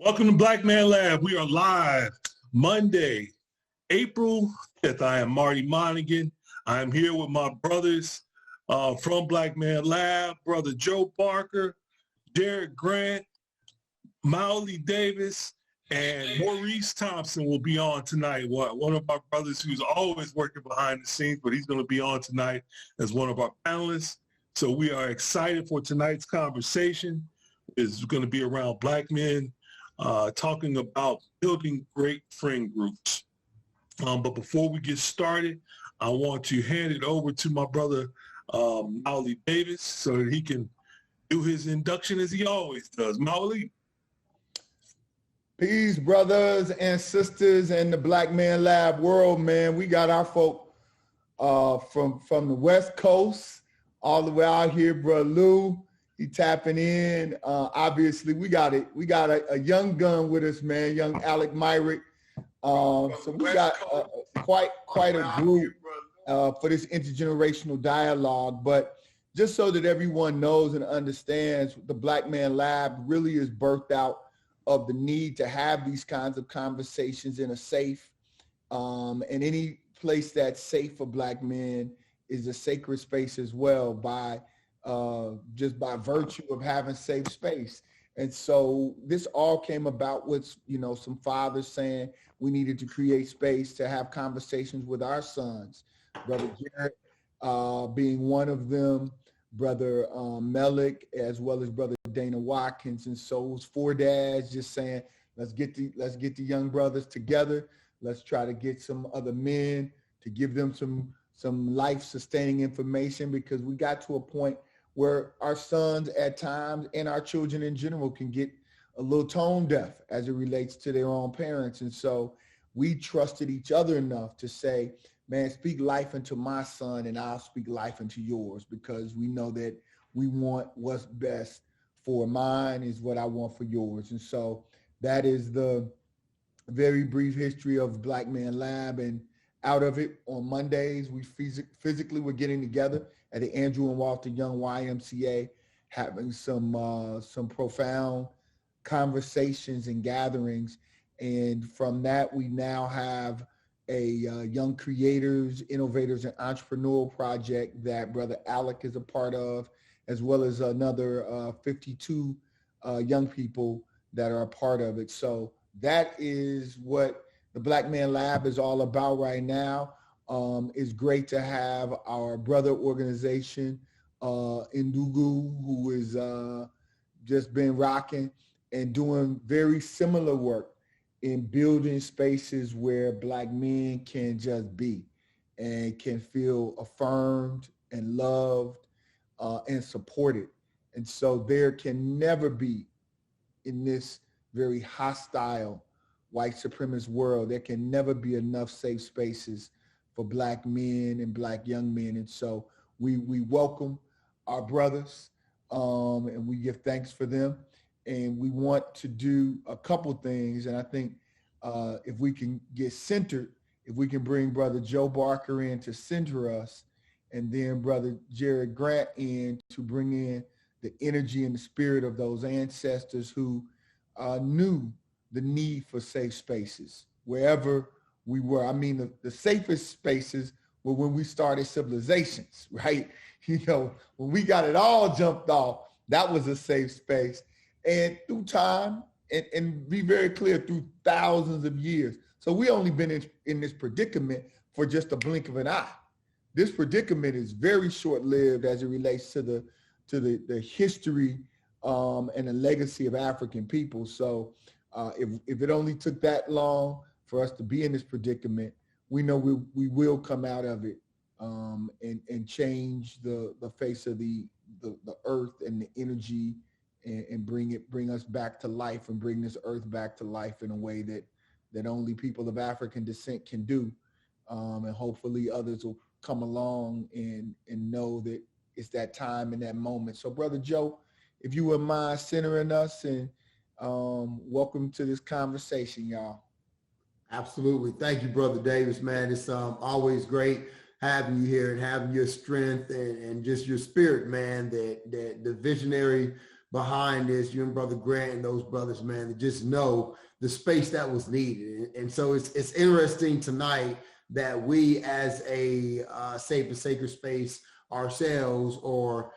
Welcome to Black Man Lab. We are live Monday, April 5th. I am Marty Monaghan. I am here with my brothers from Black Man Lab, Brother Joe Parker, Jared Grant, Mauli Davis, and Maurice Thompson will be on tonight. One of our brothers who's always working behind the scenes, but he's going to be on tonight as one of our panelists. So we are excited for tonight's conversation. It's going to be around Black men talking about building great friend groups. But before we get started, I want to hand it over to my brother, Mauli Davis, so that he can do his induction as he always does. Mauli. Peace, brothers and sisters in the Black Man Lab world, man. We got our folk from the West Coast all the way out here, Bro Lou. He tapping in. Obviously, we got a young gun with us, man, young Alec Myrick. So we got quite a group for this intergenerational dialogue. But just so that everyone knows and understands, the Black Man Lab really is birthed out of the need to have these kinds of conversations in a safe, and any place that's safe for Black men is a sacred space as well, just by virtue of having safe space. And so this all came about with, some fathers saying we needed to create space to have conversations with our sons. Brother Jared being one of them, Brother Melik, as well as Brother Dana Watkins. And so it was four dads just saying, let's get the young brothers together. Let's try to get some other men to give them some life-sustaining information, because we got to a point where our sons at times and our children in general can get a little tone deaf as it relates to their own parents. And so we trusted each other enough to say, man, speak life into my son and I'll speak life into yours, because we know that we want what's best for mine is what I want for yours. And so that is the very brief history of Black Man Lab. And out of it, on Mondays, we physically were getting together at the Andrew and Walter Young YMCA, having some profound conversations and gatherings. And from that, we now have a Young Creators, Innovators, and Entrepreneurial project that Brother Alec is a part of, as well as another 52 young people that are a part of it. So that is what the Black Man Lab is all about right now. It's great to have our brother organization, Undugu, who is just been rocking and doing very similar work in building spaces where Black men can just be and can feel affirmed and loved and supported. And so there can never be, in this very hostile white supremacist world, there can never be enough safe spaces for Black men and Black young men. And so we welcome our brothers and we give thanks for them. And we want to do a couple things. And I think if we can get centered, if we can bring Brother Joe Parker in to center us, and then Brother Jared Grant in to bring in the energy and the spirit of those ancestors who knew the need for safe spaces wherever we were. I mean, the safest spaces were when we started civilizations, right? When we got it all jumped off, that was a safe space. And through time, and be very clear, through thousands of years. So we only been in this predicament for just a blink of an eye. This predicament is very short-lived as it relates to the history and the legacy of African people. So if it only took that long for us to be in this predicament, we know we will come out of it and change the face of the earth and the energy, and bring us back to life, and bring this earth back to life in a way that only people of African descent can do. And hopefully others will come along and know that it's that time and that moment. So Brother Joe, if you wouldn't mind centering us, and welcome to this conversation, y'all. Absolutely. Thank you, Brother Davis, man. It's always great having you here and having your strength and just your spirit, man, that the visionary behind this, you and Brother Grant and those brothers, man, to just know the space that was needed. And so it's interesting tonight that we as a safe and sacred space ourselves, or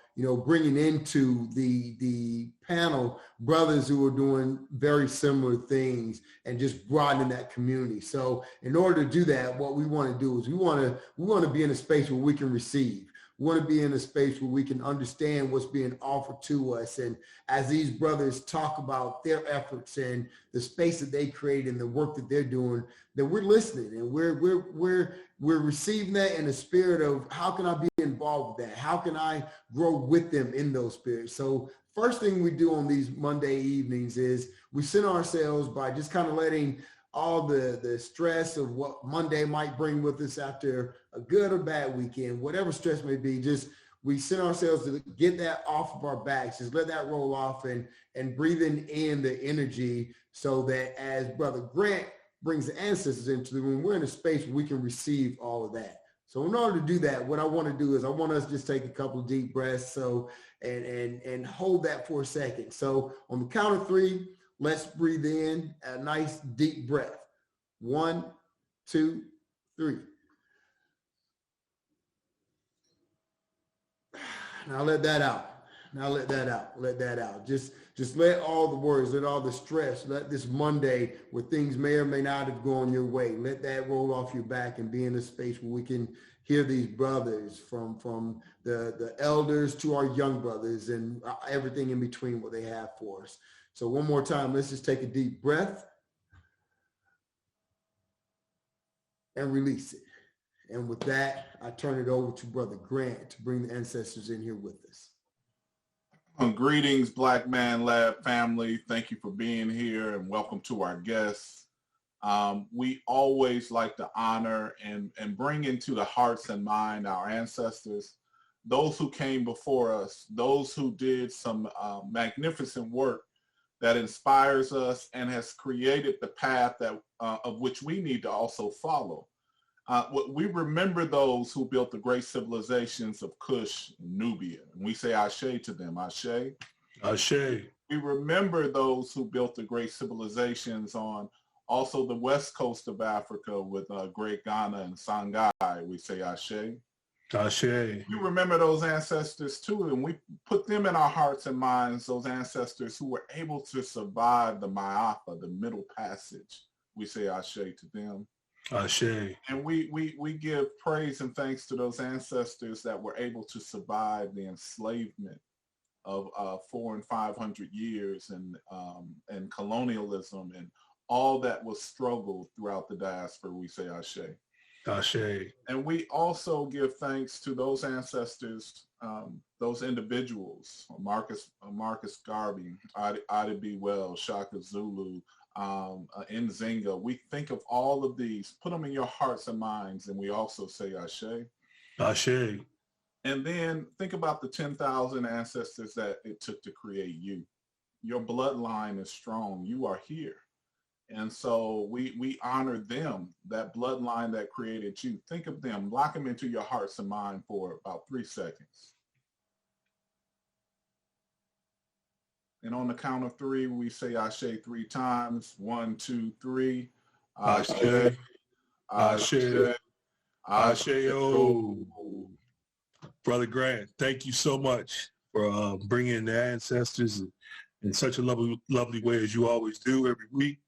bringing into the panel brothers who are doing very similar things and just broadening that community. So in order to do that, what we want to do is we want to be in a space where we can receive. We want to be in a space where we can understand what's being offered to us. And as these brothers talk about their efforts and the space that they create and the work that they're doing, that we're listening and we're receiving that in the spirit of, how can I be involved with that? How can I grow with them in those spirits? So first thing we do on these Monday evenings is we center ourselves by just kind of letting all the stress of what Monday might bring with us after a good or bad weekend, whatever stress may be, just we send ourselves to get that off of our backs, just let that roll off and breathing in the energy, so that as Brother Grant brings the ancestors into the room, we're in a space where we can receive all of that. So in order to do that, what I want to do is I want us to just take a couple of deep breaths and hold that for a second. So on the count of 3, let's breathe in a nice deep breath. 1, 2, 3. Now let that out. Let that out. Just let all the worries, let all the stress, let this Monday where things may or may not have gone your way, let that roll off your back and be in a space where we can hear these brothers from the elders to our young brothers and everything in between what they have for us. So one more time, let's just take a deep breath and release it. And with that, I turn it over to Brother Grant to bring the ancestors in here with us. Greetings, Black Man Lab family. Thank you for being here and welcome to our guests. We always like to honor and bring into the hearts and mind our ancestors, those who came before us, those who did some magnificent work that inspires us and has created the path that of which we need to also follow. We remember those who built the great civilizations of Kush and Nubia, and we say Ashe to them, Ashe. Ashe. We remember those who built the great civilizations on also the west coast of Africa with Great Ghana and Songhai, we say Ashe. Ashe. We remember those ancestors too, and we put them in our hearts and minds, those ancestors who were able to survive the Ma'afa, the Middle Passage. We say Ashe to them. Ashe. And we give praise and thanks to those ancestors that were able to survive the enslavement of 400 and 500 years and colonialism and all that was struggled throughout the diaspora. We say Ashe. Ashe. And we also give thanks to those ancestors, those individuals, Marcus Garvey, Ida B. Wells, Shaka Zulu, Nzinga. We think of all of these, put them in your hearts and minds, and we also say Ashe. Ashe. And then think about the 10,000 ancestors that it took to create you. Your bloodline is strong. You are here. And so we honor them, that bloodline that created you. Think of them, lock them into your hearts and mind for about 3 seconds. And on the count of 3, we say Ashe 3 times. 1, 2, 3. Ashe. Ashe. Ashe. Oh. Brother Grant, thank you so much for bringing the ancestors in such a lovely way as you always do every week.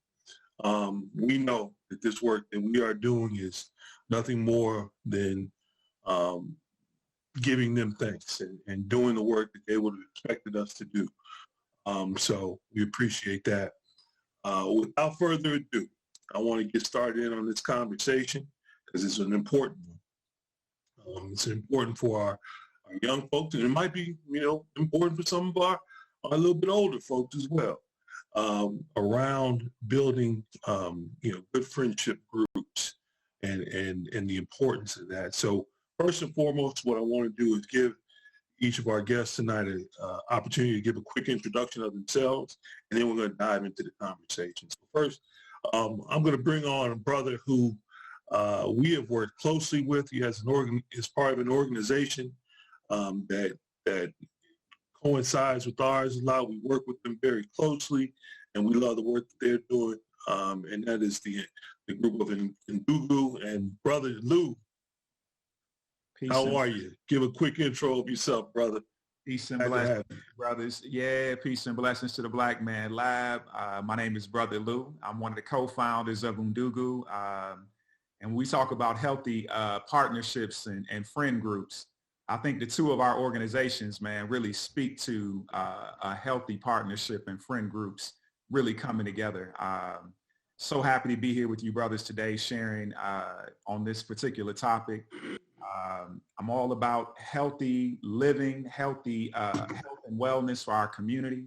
We know that this work that we are doing is nothing more than giving them thanks and doing the work that they would have expected us to do. So we appreciate that. Without further ado, I want to get started in on this conversation because it's an important one. It's important for our young folks, and it might be, important for some of our a little bit older folks as well, around building, good friendship groups and the importance of that. So first and foremost, what I want to do is give each of our guests tonight an opportunity to give a quick introduction of themselves, and then we're going to dive into the conversation. So first, I'm going to bring on a brother who we have worked closely with. He has is part of an organization that coincides with ours a lot. We work with them very closely, and we love the work that they're doing. And that is the group of Undugu and Brother Lou. Peace. How are you? Give a quick intro of yourself, brother. Peace and blessings, brothers. Yeah, peace and blessings to the Black Man Lab. My name is Brother Lou. I'm one of the co-founders of Undugu. And we talk about healthy partnerships and friend groups. I think the two of our organizations, man, really speak to a healthy partnership and friend groups really coming together. So happy to be here with you brothers today, sharing on this particular topic. I'm all about healthy living, healthy health and wellness for our community.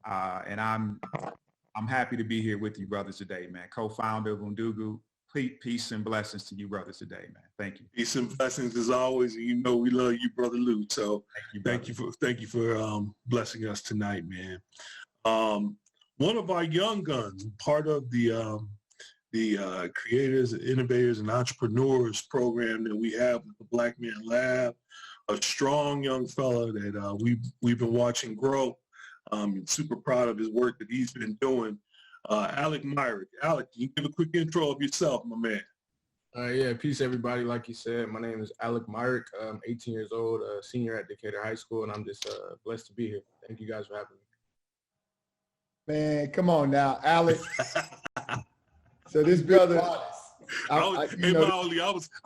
And I'm happy to be here with you brothers today, man. Co-founder of Undugu. Peace and blessings to you brothers today, man. Thank you. Peace and blessings as always. And you know we love you, Brother Lou. So thank you for blessing us tonight, man. One of our young guns, part of the Creators, Innovators, and Entrepreneurs program that we have with the Black Man Lab, a strong young fella that we've been watching grow. And super proud of his work that he's been doing. Alec Myrick. Alec, can you give a quick intro of yourself, my man? Yeah, peace everybody. Like you said, my name is Alec Myrick. I'm 18 years old, senior at Decatur High School, and I'm just blessed to be here. Thank you guys for having me. Man, come on now, Alec. So this brother, I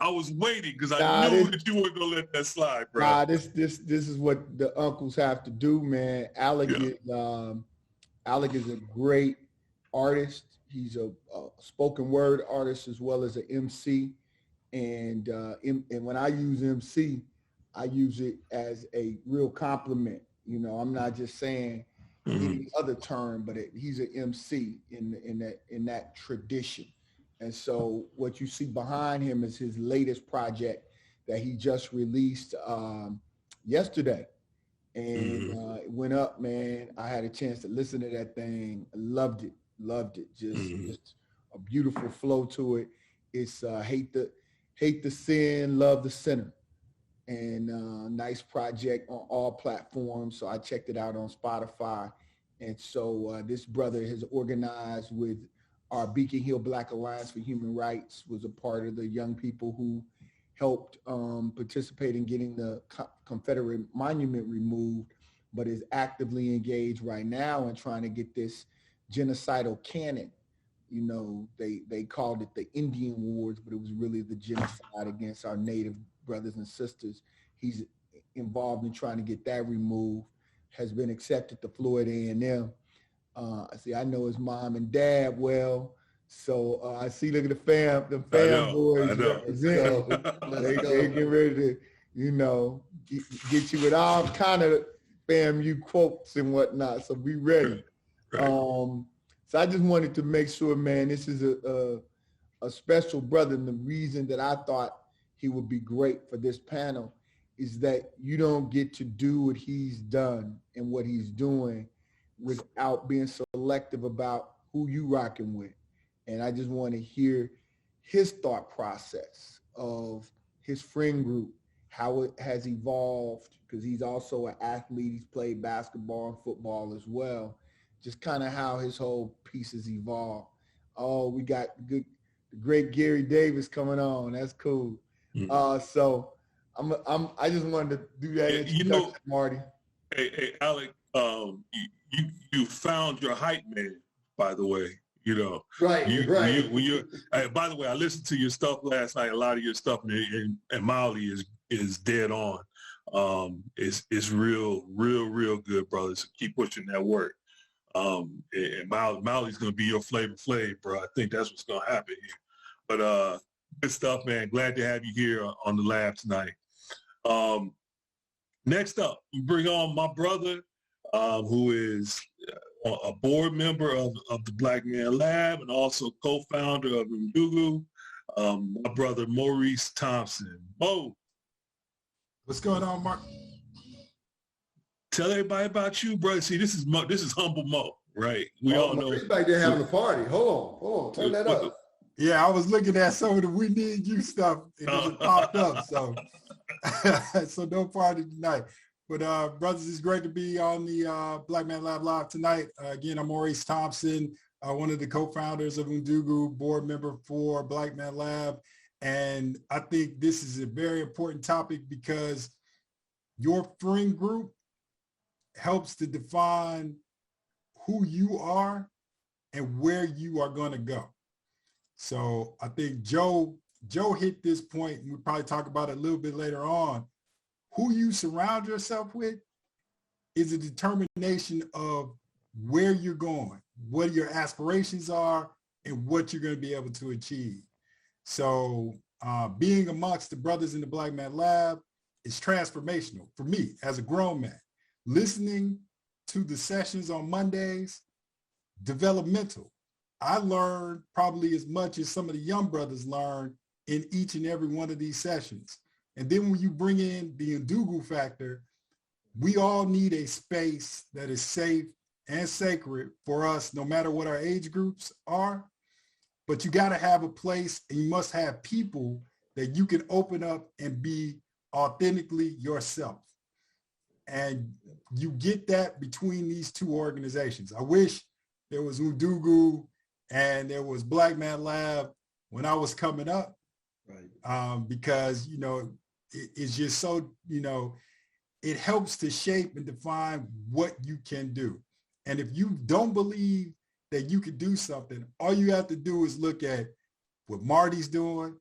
was waiting because I knew that you weren't gonna let that slide, bro. Nah, this is what the uncles have to do, man. Alec is a great artist. He's a spoken word artist as well as an MC. And when I use MC, I use it as a real compliment. You know, I'm not just saying any other term, but he's an MC in that tradition. And so what you see behind him is his latest project that he just released yesterday. And it went up, man. I had a chance to listen to that thing. I loved it. Just a beautiful flow to it. It's hate the sin, love the sinner. And nice project on all platforms. So I checked it out on Spotify. And so this brother has organized with our Beacon Hill Black Alliance for Human Rights, was a part of the young people who helped participate in getting the Confederate monument removed, but is actively engaged right now in trying to get this genocidal canon. You know, they called it the Indian Wars, but it was really the genocide against our Native brothers and sisters. He's involved in trying to get that removed, has been accepted to Florida A&M. I know his mom and dad well. So I see, look at the fanboys. They get ready to, you know, get you with all kind of FAMU quotes and whatnot. So be ready. Right. So I just wanted to make sure, man, this is a special brother. And the reason that I thought he would be great for this panel is that you don't get to do what he's done and what he's doing without being selective about who you rocking with. And I just want to hear his thought process of his friend group, how it has evolved, because he's also an athlete. He's played basketball and football as well. Just kind of how his whole piece has evolved. Oh, we got the great Gary Davis coming on. That's cool. So I just wanted to do that introduction, Marty. Hey, Alec, you found your hype man, by the way. You know, right. By the way, I listened to your stuff last night. A lot of your stuff, and Molly is dead on. It's real good, brother. So keep pushing that work. And Molly's gonna be your Flavor Flav, bro. I think that's what's gonna happen here. But good stuff, man. Glad to have you here on the lab tonight. Next up, we bring on my brother, who is a board member of the Black Man Lab and also co-founder of Undugu, my brother Maurice Thompson. Mo. What's going on, Mark? Tell everybody about you, brother. See, this is Humble Mo, right? We all know. He's back there having a party. Hold on. Turn that up. Yeah, I was looking at some of the We Need You stuff and it popped up. So, so no party tonight. But brothers, it's great to be on the Black Man Lab Live tonight. Again, I'm Maurice Thompson, one of the co-founders of Undugu, board member for Black Man Lab. And I think this is a very important topic because your friend group helps to define who you are and where you are going to go. So I think Joe hit this point, and we'll probably talk about it a little bit later on. Who you surround yourself with is a determination of where you're going, what your aspirations are, and what you're going to be able to achieve. So being amongst the brothers in the Black Man Lab is transformational for me as a grown man. Listening to the sessions on Mondays, developmental. I learned probably as much as some of the young brothers learn in each and every one of these sessions. And then when you bring in the Undugu factor, we all need a space that is safe and sacred for us, no matter what our age groups are. But you got to have a place, and you must have people that you can open up and be authentically yourself. And you get that between these two organizations. I wish there was Undugu and there was Black Man Lab when I was coming up, right? Because, you know, it's just so, you know, it helps to shape and define what you can do. And if you don't believe that you could do something, all you have to do is look at what Marty's doing,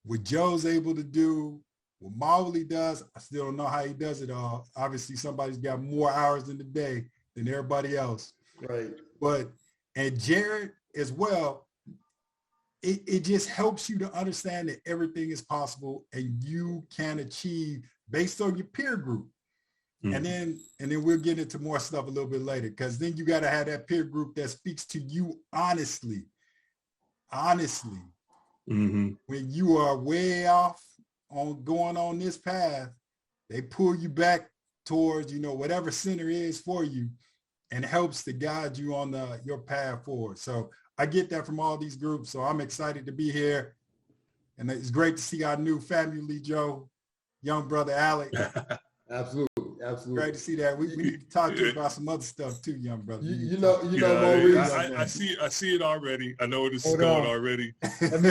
what Joe's able to do, what Mauli does. I still don't know how he does it all. Obviously, somebody's got more hours in the day than everybody else. Right. And Jared as well, it just helps you to understand that everything is possible and you can achieve based on your peer group. Mm-hmm. And then we'll get into more stuff a little bit later, because then you got to have that peer group that speaks to you honestly. Mm-hmm. When you are way off on going on this path, they pull you back towards, you know, whatever center is for you, and helps to guide you on your path forward. So I get that from all these groups. So I'm excited to be here. And it's great to see our new family, Joe, young brother Alec. Absolutely. Great to see that. We need to talk to you about some other stuff too, young brother. You know, Maurice. I see it already. I know where this is going already.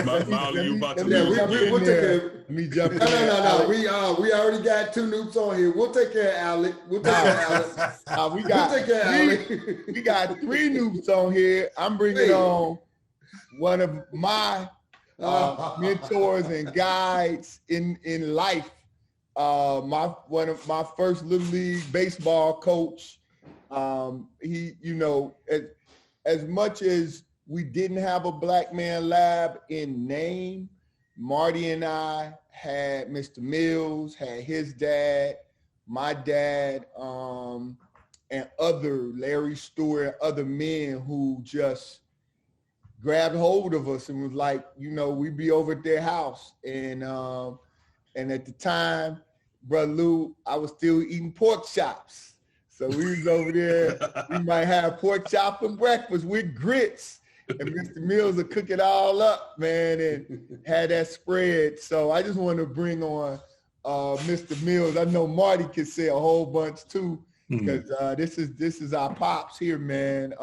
Mauli, you about to we'll take care. Let me jump in. No. We already got two noobs on here. We'll take care of Alec. We got three noobs on here. I'm bringing on one of my mentors and guides in life. One of my first Little League baseball coach. He, you know, as much as we didn't have a Black Man Lab in name, Marty and I had Mr. Mills, had his dad, my dad, and Larry Stewart, other men who just grabbed hold of us and was like, you know, we'd be over at their house. And at the time, Brother Lou, I was still eating pork chops. So we was over there. We might have pork chop for breakfast with grits. And Mr. Mills would cook it all up, man, and had that spread. So I just want to bring on Mr. Mills. I know Marty can say a whole bunch too, because this is our pops here, man.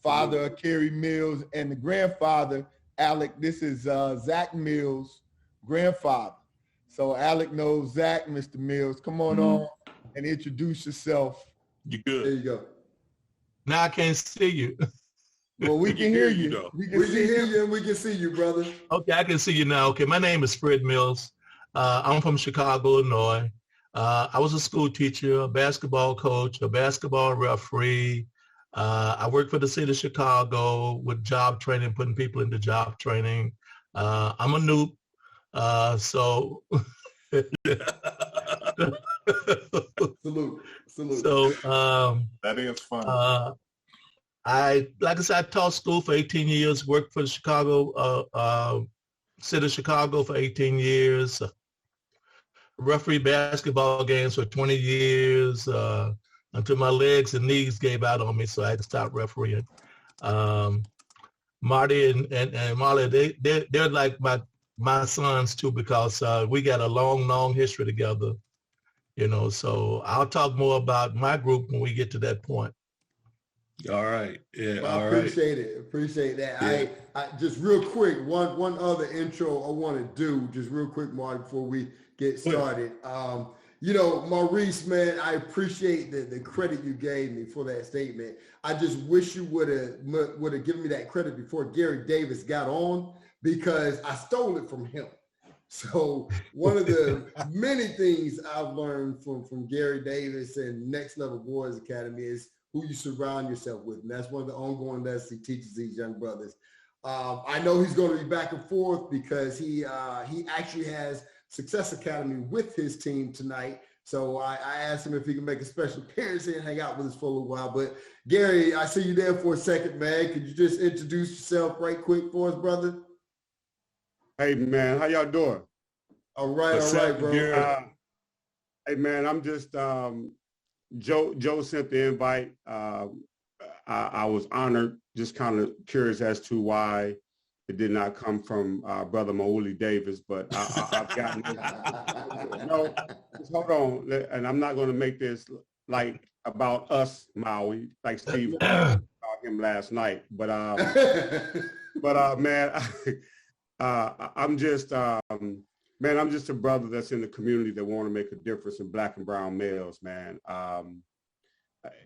Father of Kerry Mills and the grandfather, Alec. This is Zach Mills' grandfather. So Alec knows Zach, Mr. Mills. Come on and introduce yourself. You good? There you go. Now I can't see you. Well, we can hear you. We can hear you and we can see you, brother. Okay, I can see you now. Okay, my name is Fred Mills. I'm from Chicago, Illinois. I was a school teacher, a basketball coach, a basketball referee. I worked for the city of Chicago with job training, putting people into job training. I'm a noob. So salute. So that is fun. I taught school for 18 years, worked for the Chicago city of Chicago for 18 years, referee basketball games for 20 years until my legs and knees gave out on me, so I had to stop refereeing. Marty and Molly, they're like my sons too, because we got a long history together. So I'll talk more about my group when we get to that point. All right. Yeah. Well, all I appreciate it. Appreciate that. Yeah. I just real quick, one other intro I want to do, just real quick, Marty, before we get started. Maurice, man, I appreciate the credit you gave me for that statement. I just wish you would have given me that credit before Gary Davis got on, because I stole it from him. So one of the many things I've learned from Gary Davis and Next Level Boys Academy is who you surround yourself with. And that's one of the ongoing lessons he teaches these young brothers. I know he's going to be back and forth because he actually has Success Academy with his team tonight. So I asked him if he can make a special appearance here and hang out with us for a little while. But Gary, I see you there for a second, man. Could you just introduce yourself right quick for us, brother? Hey, man, how y'all doing? All right, bro. Hey, man, I'm just, Joe sent the invite. I was honored, just kind of curious as to why it did not come from Brother Mauli Davis, but I've gotten no, hold on, and I'm not going to make this like about us, Maui, like Steve about him last night, but man, I'm just I'm just a brother that's in the community that want to make a difference in Black and brown males, man.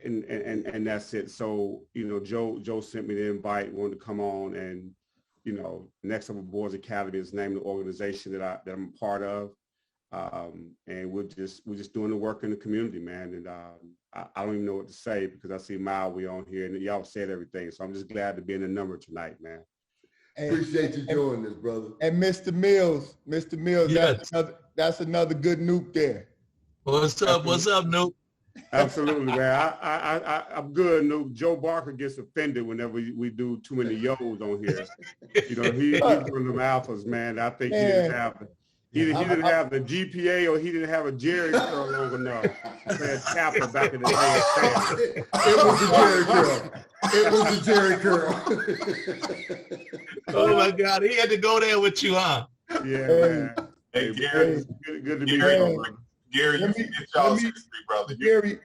And that's it. So, Joe sent me the invite, wanted to come on, and, Next Level Boys Academy is the name of the organization that I'm a part of. And we're just doing the work in the community, man. And I don't even know what to say because I see Maui on here and y'all said everything. So I'm just glad to be in the number tonight, man. Appreciate you joining us, brother. And Mr. Mills, Yes. that's another good Nuke there. What's up, Nuke? Absolutely, man. I'm good, Nuke. Joe Barker gets offended whenever we do too many yo's on here. He's one of them alphas, man. I think he didn't have the GPA, or he didn't have a Jerry curl long enough. Man, Tapper back in the day. It was the Jerry curl. Oh my God, he had to go there with you, huh? Yeah, man. Hey, Gary, good to be here. Gary, you get y'all's history, brother. Gary,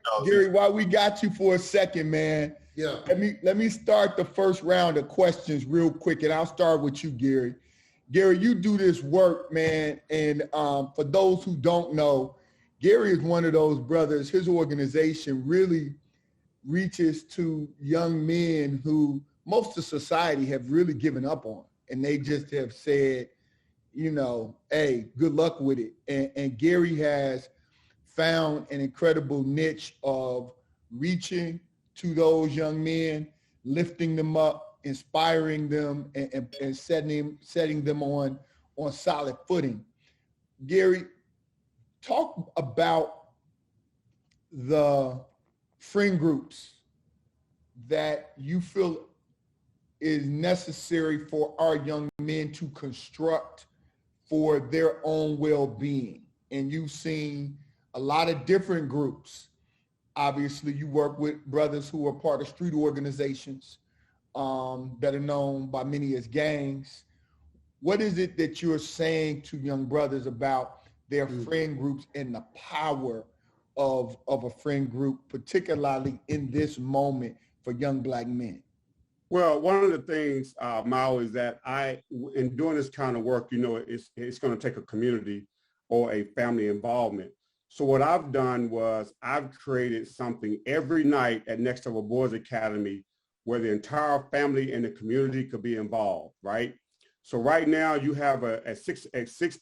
while we got you for a second, man. Yeah. Let me start the first round of questions real quick, and I'll start with you, Gary. Gary, you do this work, man, and for those who don't know, Gary is one of those brothers. His organization really reaches to young men who most of society have really given up on, and they just have said, hey, good luck with it. And Gary has found an incredible niche of reaching to those young men, lifting them up, inspiring them, and setting them on solid footing. Gary, talk about the friend groups that you feel is necessary for our young men to construct for their own well-being. And you've seen a lot of different groups. Obviously, you work with brothers who are part of street organizations that are known by many as gangs. What is it that you're saying to young brothers about their friend groups and the power of a friend group, particularly in this moment for young Black men? Well, one of the things, Mao, is that in doing this kind of work, it's going to take a community or a family involvement. So what I've done was I've created something every night at Next Level Boys Academy where the entire family and the community could be involved, right? So right now you have at 6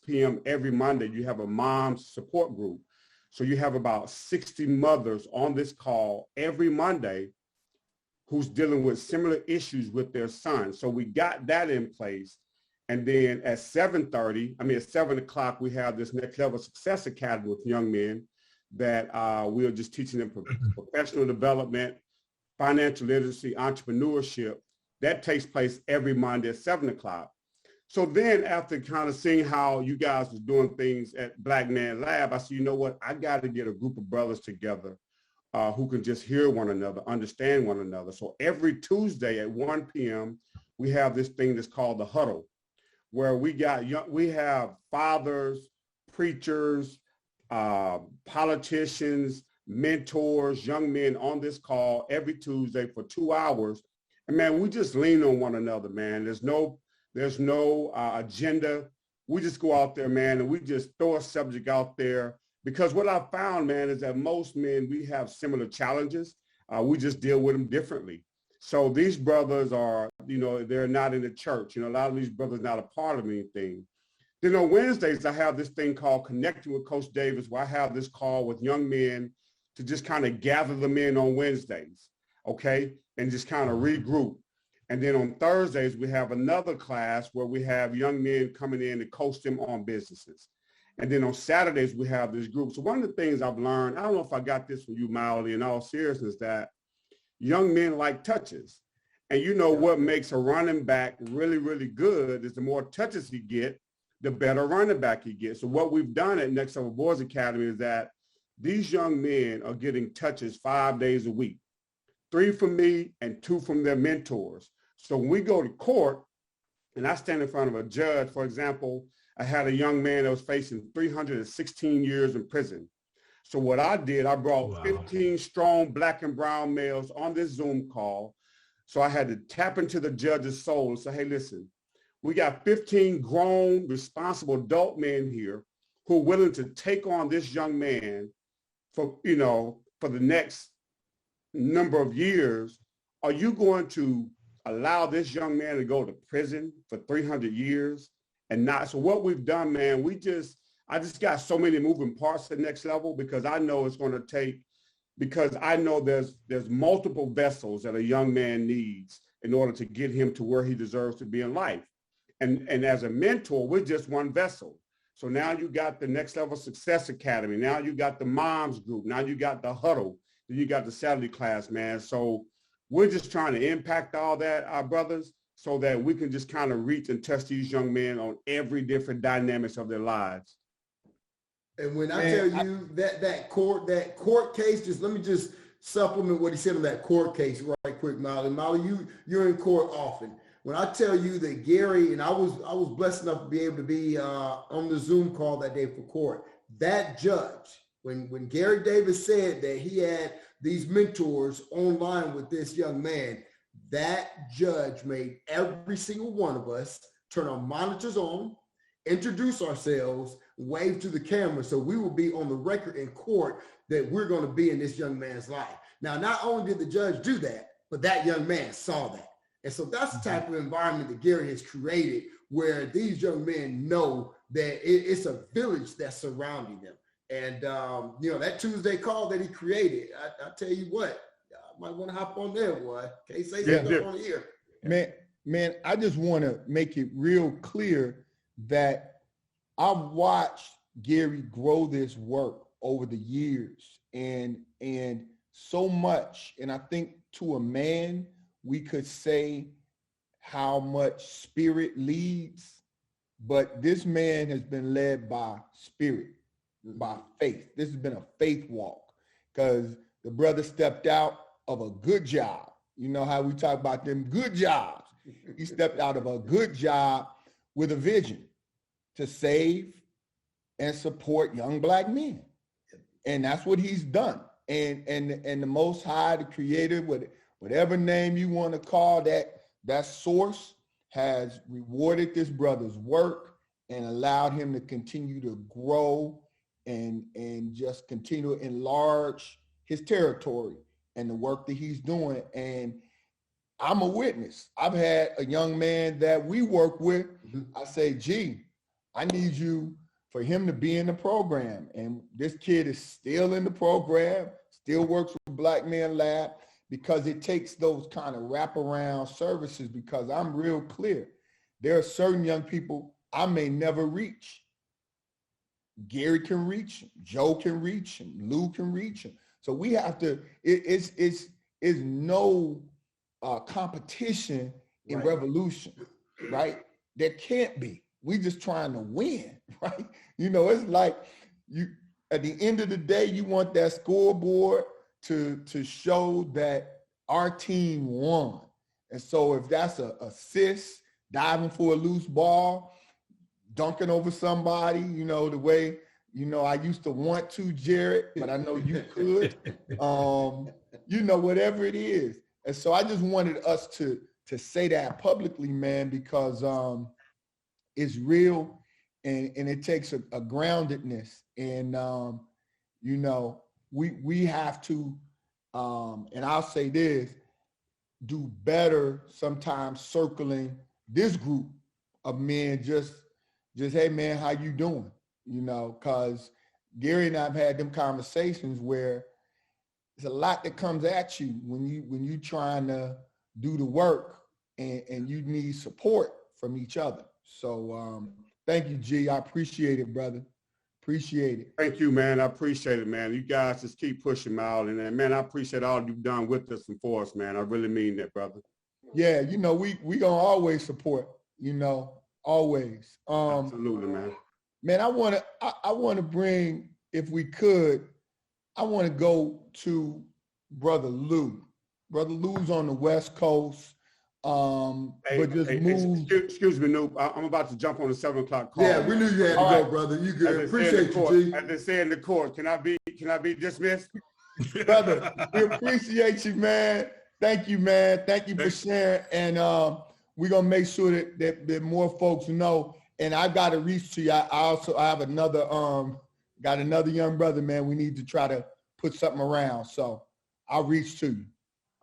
p.m. every Monday, you have a mom's support group. So you have about 60 mothers on this call every Monday who's dealing with similar issues with their son. So we got that in place. And then at 7 o'clock, we have this Next Level Success Academy with young men that we're just teaching them professional development, financial literacy, entrepreneurship. That takes place every Monday at 7 o'clock. So then after kind of seeing how you guys was doing things at Black Man Lab, I said, you know what, I got to get a group of brothers together who can just hear one another, understand one another. So every Tuesday at 1 p.m., we have this thing that's called the huddle, where we have fathers, preachers, politicians, mentors, young men on this call every Tuesday for 2 hours. And man, we just lean on one another, man. There's no agenda. We just go out there, man, and we just throw a subject out there. Because what I found, man, is that most men, we have similar challenges. We just deal with them differently. So these brothers are, they're not in the church. A lot of these brothers are not a part of anything. Then on Wednesdays, I have this thing called Connecting with Coach Davis, where I have this call with young men to just kind of gather them in on Wednesdays, okay, and just kind of regroup. And then on Thursdays, we have another class where we have young men coming in to coach them on businesses. And then on Saturdays, we have this group. So one of the things I've learned, I don't know if I got this from you, Miley, in all seriousness, that young men like touches. And what makes a running back really, really good is the more touches he get, the better running back he gets. So what we've done at Next Level Boys Academy is that these young men are getting touches 5 days a week, 3 from me and 2 from their mentors. So when we go to court and I stand in front of a judge, for example, I had a young man that was facing 316 years in prison. So what I did, I brought 15 strong black and brown males on this Zoom call. So I had to tap into the judge's soul and say, hey, listen, we got 15 grown, responsible adult men here who are willing to take on this young man for the next number of years. Are you going to allow this young man to go to prison for 300 years and not? So what we've done, man, I just got so many moving parts at Next Level because I know it's going to take, because I know there's multiple vessels that a young man needs in order to get him to where he deserves to be in life. And as a mentor, we're just one vessel. So now you got the Next Level Success Academy. Now you got the moms group. Now you got the huddle. Then you got the Saturday class, man. So we're just trying to impact all that, our brothers, so that we can just kind of reach and touch these young men on every different dynamics of their lives. And when I tell you that court case, let me just supplement what he said on that court case right quick, Molly. Molly, you're in court often. When I tell you that Gary, and I was blessed enough to be able to be on the Zoom call that day for court, that judge, when Gary Davis said that he had these mentors online with this young man, that judge made every single one of us turn our monitors on, introduce ourselves, wave to the camera, so we will be on the record in court that we're going to be in this young man's life. Now, not only did the judge do that, but that young man saw that. And so that's the type of environment that Gary has created, where these young men know that it's a village that's surrounding them. And, that Tuesday call that he created, I tell you what, I might want to hop on there, boy. Can't say something on here. Man, I just want to make it real clear that I've watched Gary grow this work over the years and so much. And I think to a man, we could say how much spirit leads, but this man has been led by spirit, by faith. This has been a faith walk because the brother stepped out of a good job. You know how we talk about them good jobs. He stepped out of a good job with a vision to save and support young black men. And that's what he's done. And the Most High, the Creator, whatever name you want to call that source, has rewarded this brother's work and allowed him to continue to grow and just continue to enlarge his territory and the work that he's doing. And I'm a witness. I've had a young man that we work with. I say, gee, I need you for him to be in the program. And this kid is still in the program, still works with Black Men Lab, because it takes those kind of wraparound services, because I'm real clear. There are certain young people I may never reach. Gary can reach him, Joe can reach him, Lou can reach him. So we have to, it's no competition in revolution, right? There can't be. We just trying to win, right? It's like at the end of the day, you want that scoreboard to show that our team won. And so if that's an assist, diving for a loose ball, dunking over somebody, the way You know, I used to want to, Jared, but I know you could. You know, whatever it is. And so I just wanted us to say that publicly, man, because it's real and it takes a groundedness. And, you know, we have to, and I'll say this, do better sometimes circling this group of men, just, hey, man, how you doing? You know, because Gary and I have had them conversations where there's a lot that comes at you when you trying to do the work and you need support from each other. So thank you, G. I appreciate it, brother. Appreciate it. Thank you, man. I appreciate it, man. You guys just keep pushing me out. And man, I appreciate all you've done with us and for us, man. I really mean that, brother. Yeah, you know, we gonna always support, you know, always. Absolutely, man. Man, I wanna bring, if we could, I wanna go to Brother Lou. Brother Lou's on the West Coast. But just move. Excuse me, Noop. I'm about to jump on the 7 o'clock call. Yeah, we knew you had to go, brother. You good. Appreciate you, G. As they say in the court, can I be dismissed? Brother, we appreciate you, man. Thank you, man. Thank you for sharing. And we're gonna make sure that more folks know. And I've got to reach to you. I have another got another young brother, man. We need to try to put something around. So I'll reach to you.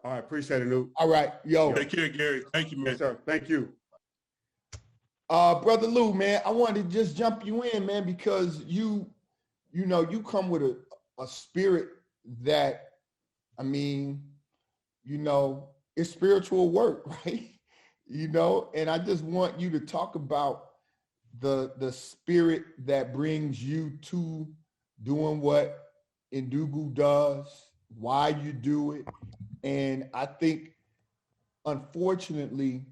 All right, appreciate it, Luke. All right, yo. Take care, Gary. Thank you, man. Yes, sir. Thank you. Brother Lou, man, I wanted to just jump you in, man, because you know, you come with a spirit that, I mean, you know, it's spiritual work, right? You know, and I just want you to talk about the spirit that brings you to doing what Undugu does, why you do it. And I think, unfortunately,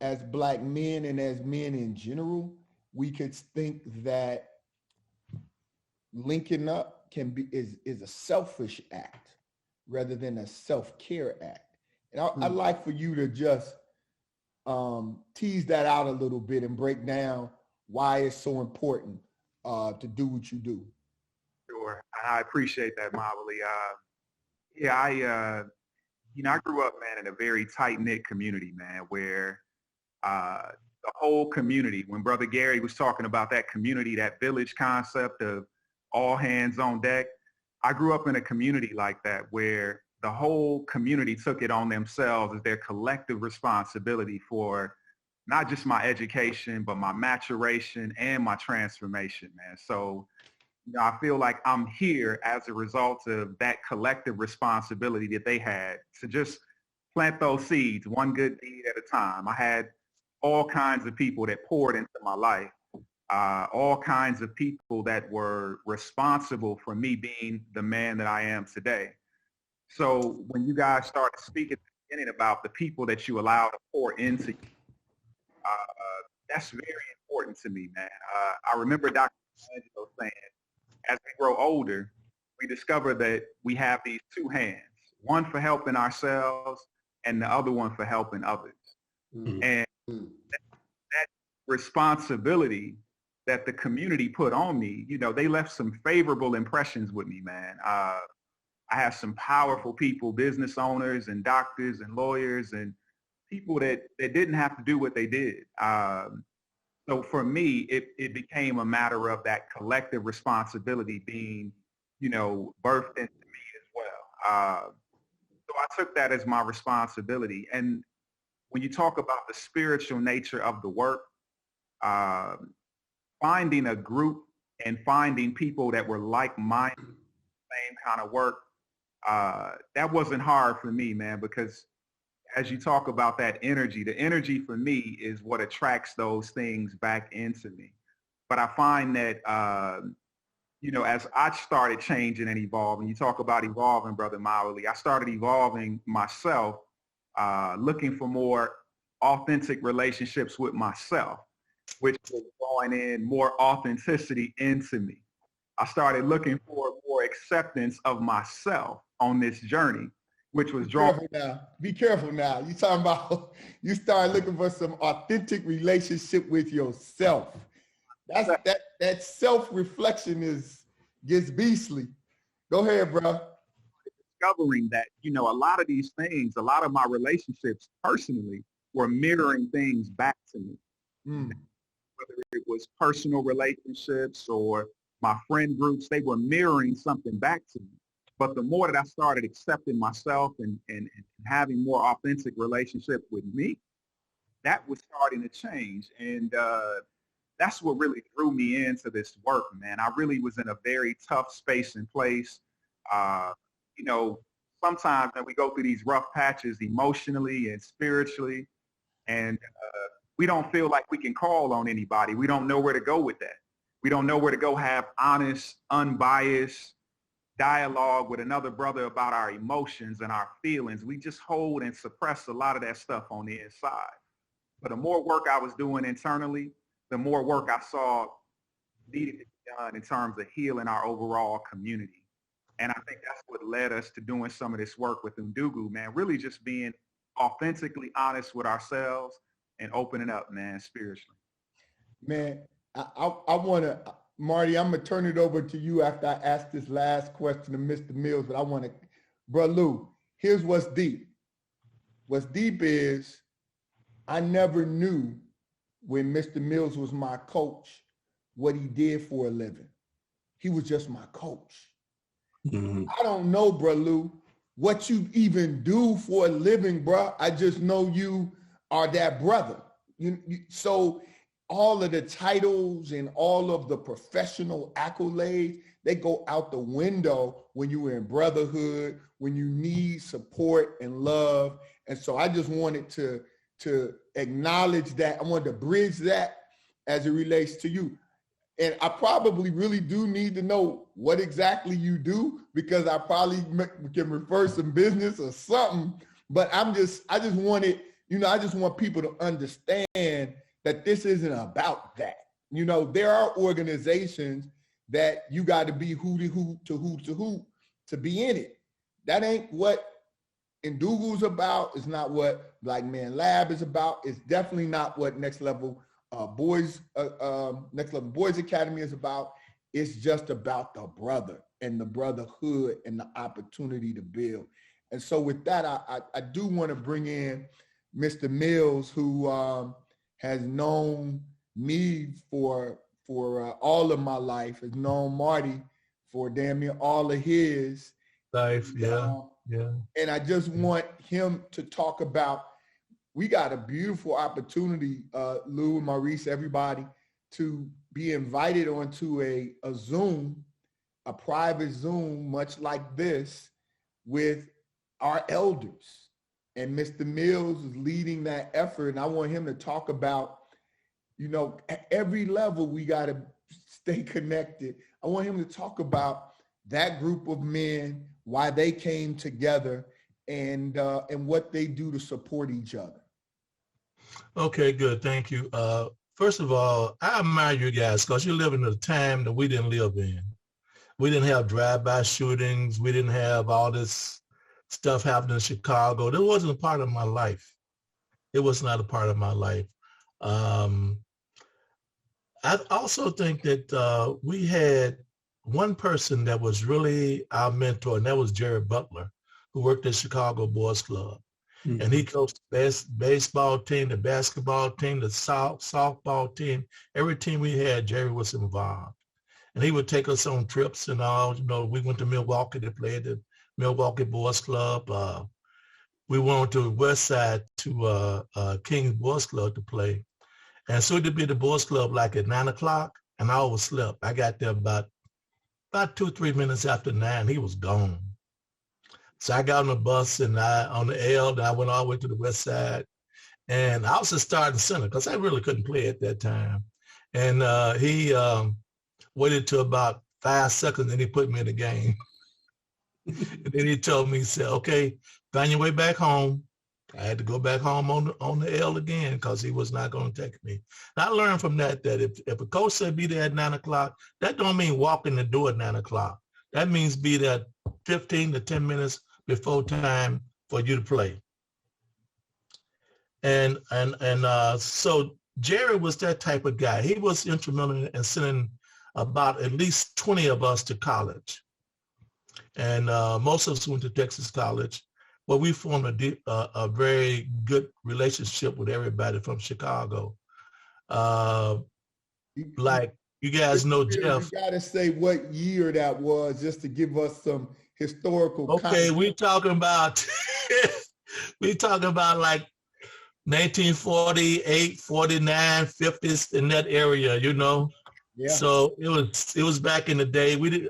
as Black men and as men in general, we could think that linking up is a selfish act rather than a self-care act. And I'd like for you to just tease that out a little bit and break down why it's so important to do what you do. Sure, I appreciate that, Mawali. I grew up, man, in a very tight-knit community, man, where the whole community, when Brother Gary was talking about that community, that village concept of all hands on deck, I grew up in a community like that where the whole community took it on themselves as their collective responsibility for not just my education, but my maturation and my transformation, man. So, you know, I feel like I'm here as a result of that collective responsibility that they had to just plant those seeds, one good deed at a time. I had all kinds of people that poured into my life, all kinds of people that were responsible for me being the man that I am today. So when you guys started speaking at the beginning about the people that you allow to pour into you, that's very important to me, man. I remember Dr. Angelo saying, as we grow older, we discover that we have these two hands, one for helping ourselves and the other one for helping others. Mm-hmm. And that responsibility that the community put on me, you know, they left some favorable impressions with me, man. I have some powerful people, business owners and doctors and lawyers and people that didn't have to do what they did. So for me, it became a matter of that collective responsibility being, you know, birthed into me as well. So I took that as my responsibility. And when you talk about the spiritual nature of the work, finding a group and finding people that were like-minded, same kind of work, that wasn't hard for me, man, because as you talk about that energy, the energy for me is what attracts those things back into me. But I find that, you know, as I started changing and evolving, you talk about evolving, Brother Mawali, I started evolving myself, looking for more authentic relationships with myself, which was drawing in more authenticity into me. I started looking for more acceptance of myself on this journey, which was drawing. Be careful now. You talking about you start looking for some authentic relationship with yourself. That self-reflection gets beastly. Go ahead, bro. Discovering that, a lot of these things, a lot of my relationships personally were mirroring things back to me. Whether it was personal relationships or my friend groups, they were mirroring something back to me. But the more that I started accepting myself and having more authentic relationship with me, that was starting to change. And that's what really drew me into this work, man. I really was in a very tough space and place. Sometimes when we go through these rough patches emotionally and spiritually, and we don't feel like we can call on anybody. We don't know where to go with that. We don't know where to go have honest, unbiased dialogue with another brother about our emotions and our feelings. We just hold and suppress a lot of that stuff on the inside. But the more work I was doing internally, the more work I saw needed to be done in terms of healing our overall community. And I think that's what led us to doing some of this work with Undugu, man, really just being authentically honest with ourselves and opening up, man, spiritually. Man, I want to, Marty, I'm going to turn it over to you after I ask this last question to Mr. Mills, but I want to, Bro Lou, here's what's deep. What's deep is I never knew when Mr. Mills was my coach what he did for a living. He was just my coach. I don't know, Bro Lou, what you even do for a living, bro. I just know you are that brother. So all of the titles and all of the professional accolades, they go out the window when you're in brotherhood, when you need support and love. And so I just wanted to acknowledge that. I wanted to bridge that as it relates to you. And I probably really do need to know what exactly you do, because I probably can refer some business or something. But I just wanted, I just want people to understand that this isn't about that. There are organizations that you got to be who to be in it. That ain't what Undugu's about. It's not what Black Man Lab is about. It's definitely not what Next Level Boys Academy is about. It's just about the brother and the brotherhood and the opportunity to build. And so with that, I do want to bring in Mr. Mills, who has known me for all of my life, has known Marty for damn near all of his life. Yeah. And I just want him to talk about, we got a beautiful opportunity, Lou and Maurice, everybody, to be invited onto a Zoom, a private Zoom, much like this, with our elders. And Mr. Mills is leading that effort. And I want him to talk about, at every level, we got to stay connected. I want him to talk about that group of men, why they came together, and what they do to support each other. Okay, good. Thank you. First of all, I admire you guys because you live in a time that we didn't live in. We didn't have drive-by shootings. We didn't have all this stuff happening in Chicago. That wasn't a part of my life. It was not a part of my life. I also think that we had one person that was really our mentor, and that was Jerry Butler, who worked at Chicago Boys Club. Mm-hmm. And he coached the baseball team, the basketball team, the softball team. Every team we had, Jerry was involved. And he would take us on trips and all. We went to Milwaukee to play at the Milwaukee Boys Club. We went to the West Side to King's Boys Club to play. And so it'd be the Boys Club like at 9 o'clock, and I overslept. I got there about 2-3 minutes after 9. He was gone. So I got on the bus and on the L, and I went all the way to the West Side. And I was a starting center because I really couldn't play at that time. And he waited till about 5 seconds, and he put me in the game. And then he told me, he said, okay, find your way back home. I had to go back home on the L again because he was not going to take me. And I learned from that if a coach said be there at 9 o'clock, that don't mean walk in the door at 9 o'clock. That means be there 15 to 10 minutes before time for you to play. And so Jerry was that type of guy. He was instrumental in sending about at least 20 of us to college. And most of us went to Texas College, where we formed a very good relationship with everybody from Chicago. Like you guys know Jeff. You got to say what year that was just to give us some historical Okay, context. we talking about like 1948, 49, 50s in that area, you know. Yeah. So it was back in the day. We did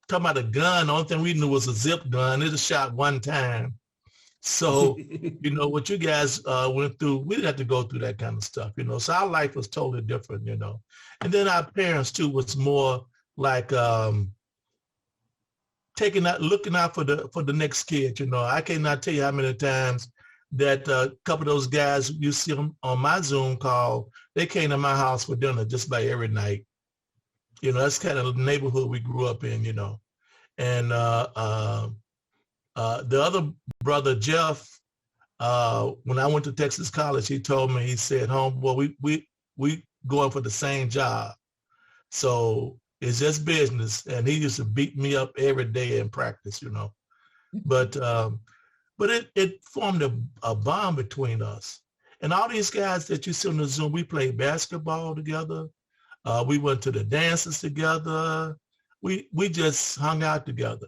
talking about a gun. The only thing we knew was a zip gun. It was shot one time. So you know what you guys went through. We didn't have to go through that kind of stuff, you know. So our life was totally different, you know. And then our parents too was more like looking out for the next kid, you know. I cannot tell you how many times that a couple of those guys you see them on my Zoom call, they came to my house for dinner just about every night. You know, that's kind of the neighborhood we grew up in, you know. And the other brother, Jeff, when I went to Texas College, he told me, he said, homeboy, we going for the same job. So it's just business. And he used to beat me up every day in practice, you know. But it formed a bond between us. And all these guys that you see on the Zoom, we played basketball together. We went to the dances together. We just hung out together.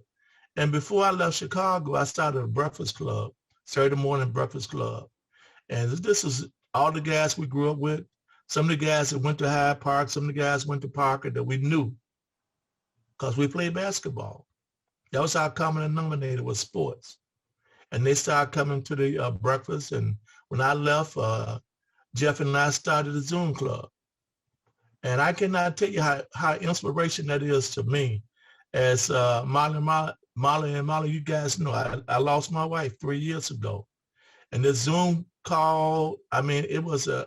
And before I left Chicago, I started a breakfast club, Saturday morning breakfast club. And this is all the guys we grew up with. Some of the guys that went to Hyde Park, some of the guys went to Parker that we knew because we played basketball. That was our common denominator was sports. And they started coming to the breakfast. And when I left, Jeff and I started a Zoom club. And I cannot tell you how inspiration that is to me. As Molly, you guys know, I lost my wife 3 years ago. And the Zoom call, I mean, it was an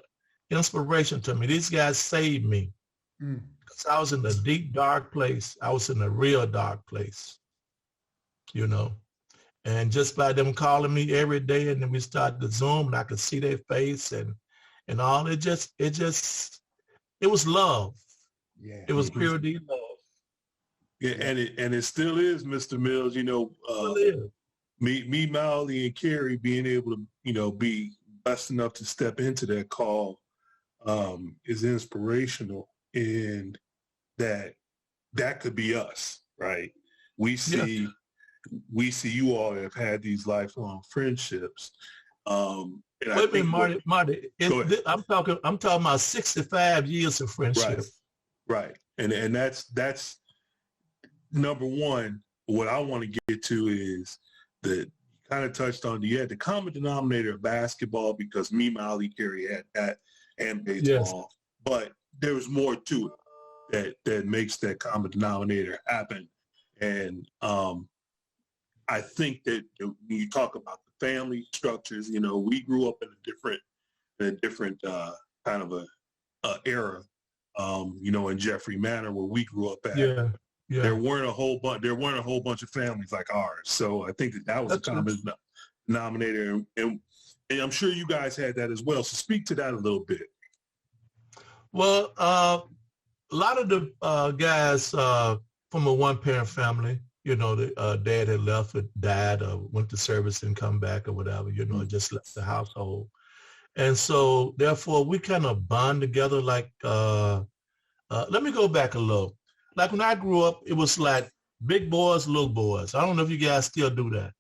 inspiration to me. These guys saved me. Because I was in a deep, dark place. I was in a real dark place, you know. And just by them calling me every day, and then we started the Zoom, and I could see their face and all, it was love. Yeah. It was pure deep love. Yeah, and it still is, Mr. Mills. You know, me, Molly, and Carrie being able to, you know, be blessed enough to step into that call is inspirational, and that could be us, right? We see you all have had these lifelong friendships. Wait a minute, Marty. I'm talking about 65 years of friendship. Right. And that's number one. What I want to get to is that you kind of touched on the common denominator of basketball, because me, Molly, Carrie had that, and baseball. Yes. But there's more to it that makes that common denominator happen. And I think that when you talk about the family structures, you know, we grew up in a different kind of a era, you know, in Jeffrey Manor where we grew up at. Yeah. There weren't a whole bunch of families like ours. So I think that was a common denominator, and I'm sure you guys had that as well. So speak to that a little bit. Well, a lot of the guys from a one-parent family, you know, the dad had left or died or went to service and come back or whatever, you know, just left the household. And so therefore we kind of bond together like, let me go back a little. Like when I grew up, it was like big boys, little boys. I don't know if you guys still do that.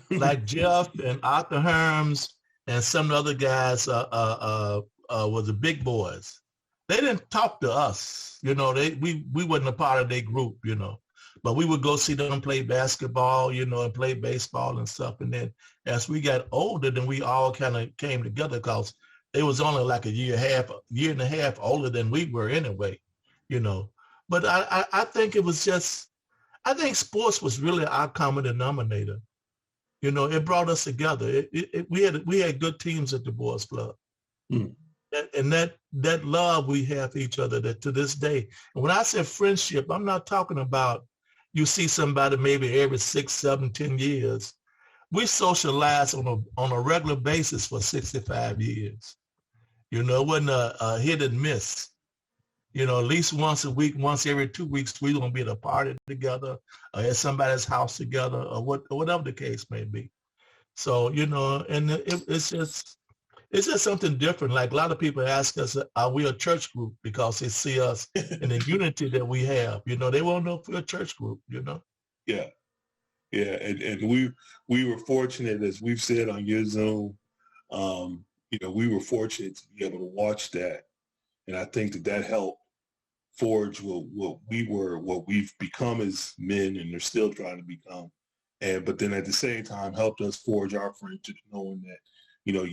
Like Jeff and Arthur Herms and some other guys were the big boys. They didn't talk to us, you know. We wasn't a part of their group, you know. But we would go see them play basketball, you know, and play baseball and stuff. And then as we got older, then we all kind of came together because they was only like a year and a half older than we were anyway, you know. But I think it was just, I think sports was really our common denominator. You know, it brought us together. We had good teams at the boys club. Mm. And that love we have for each other, that to this day. And when I say friendship, I'm not talking about you see somebody maybe every 6, 7, 10 years. We socialize on a regular basis for 65 years. You know, it wasn't a hit and miss. You know, at least once a week, once every 2 weeks, we're going to be at a party together or at somebody's house together or whatever the case may be. So, you know, and it's just something different. Like a lot of people ask us, are we a church group? Because they see us in the unity that we have. You know, they won't know if we're a church group, you know? Yeah. Yeah. And we were fortunate, as we've said on your Zoom, you know, we were fortunate to be able to watch that. And I think that helped forge what we've become as men and are still trying to become. But then at the same time helped us forge our friendship, knowing that, you know,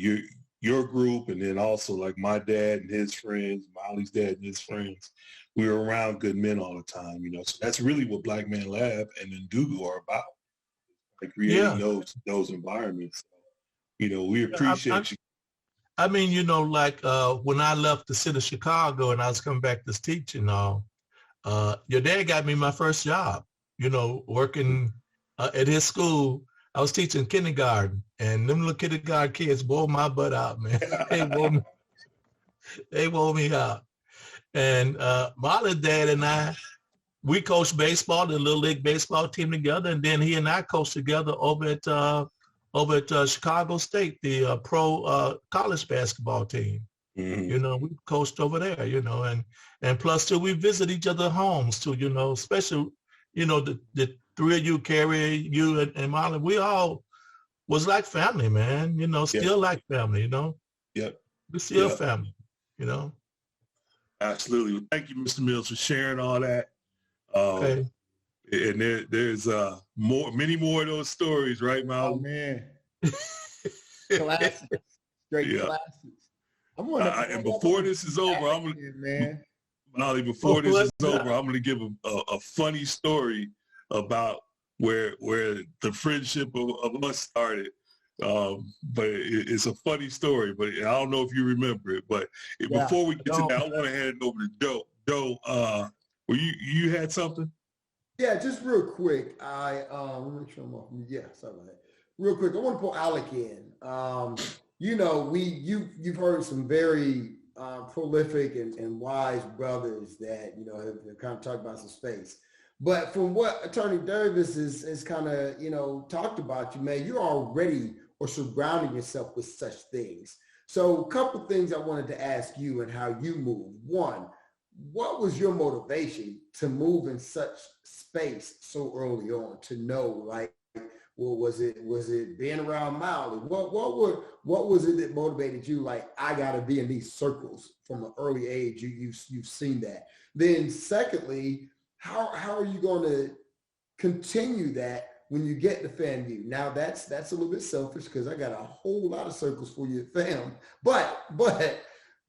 your group, and then also like my dad and his friends, Molly's dad and his friends, we were around good men all the time, you know. So that's really what Black Man Lab and Undugu are about, like creating those environments. So, you know, we appreciate you. I mean, you know, like when I left the city of Chicago and I was coming back to teach and all, your dad got me my first job, you know, working at his school. I was teaching kindergarten, and them little kindergarten kids wore my butt out, man. They wore me out. And Molly's dad and I, we coached baseball, the Little League baseball team together, and then he and I coached together over at Chicago State, the pro college basketball team. Mm-hmm. You know, we coached over there, you know, and plus too, we visit each other's homes too, you know, especially, you know, the three of you, Carrie, you and Molly, we all was like family, man, you know, still like family, you know. Yep. We're still family, you know. Absolutely. Thank you, Mr. Mills, for sharing all that. Okay. And there's many more of those stories, right, Molly? Oh man. Classics. Straight classics. And before this is over, I'm gonna, man. Molly, before this is over, I'm gonna give a funny story about where the friendship of us started. But it's a funny story, but I don't know if you remember it. But before we get to that, I want to hand it over to Joe. Joe, you had something? Yeah, just real quick. Let me make sure I'm off. Yeah, sorry about that. Real quick, I want to pull Alec in. You know, you've heard some very prolific and wise brothers that, you know, have kind of talked about some space. But from what Attorney Davis is kind of, you know, talked about you, man, you're already or surrounding yourself with such things. So a couple things I wanted to ask you and how you move. One, what was your motivation to move in such space so early on, to know, like, well, was it being around Molly? What was it that motivated you? Like, I got to be in these circles from an early age. You've seen that. Then secondly, how are you going to continue that when you get to FAMU? Now that's a little bit selfish because I got a whole lot of circles for you at FAM, but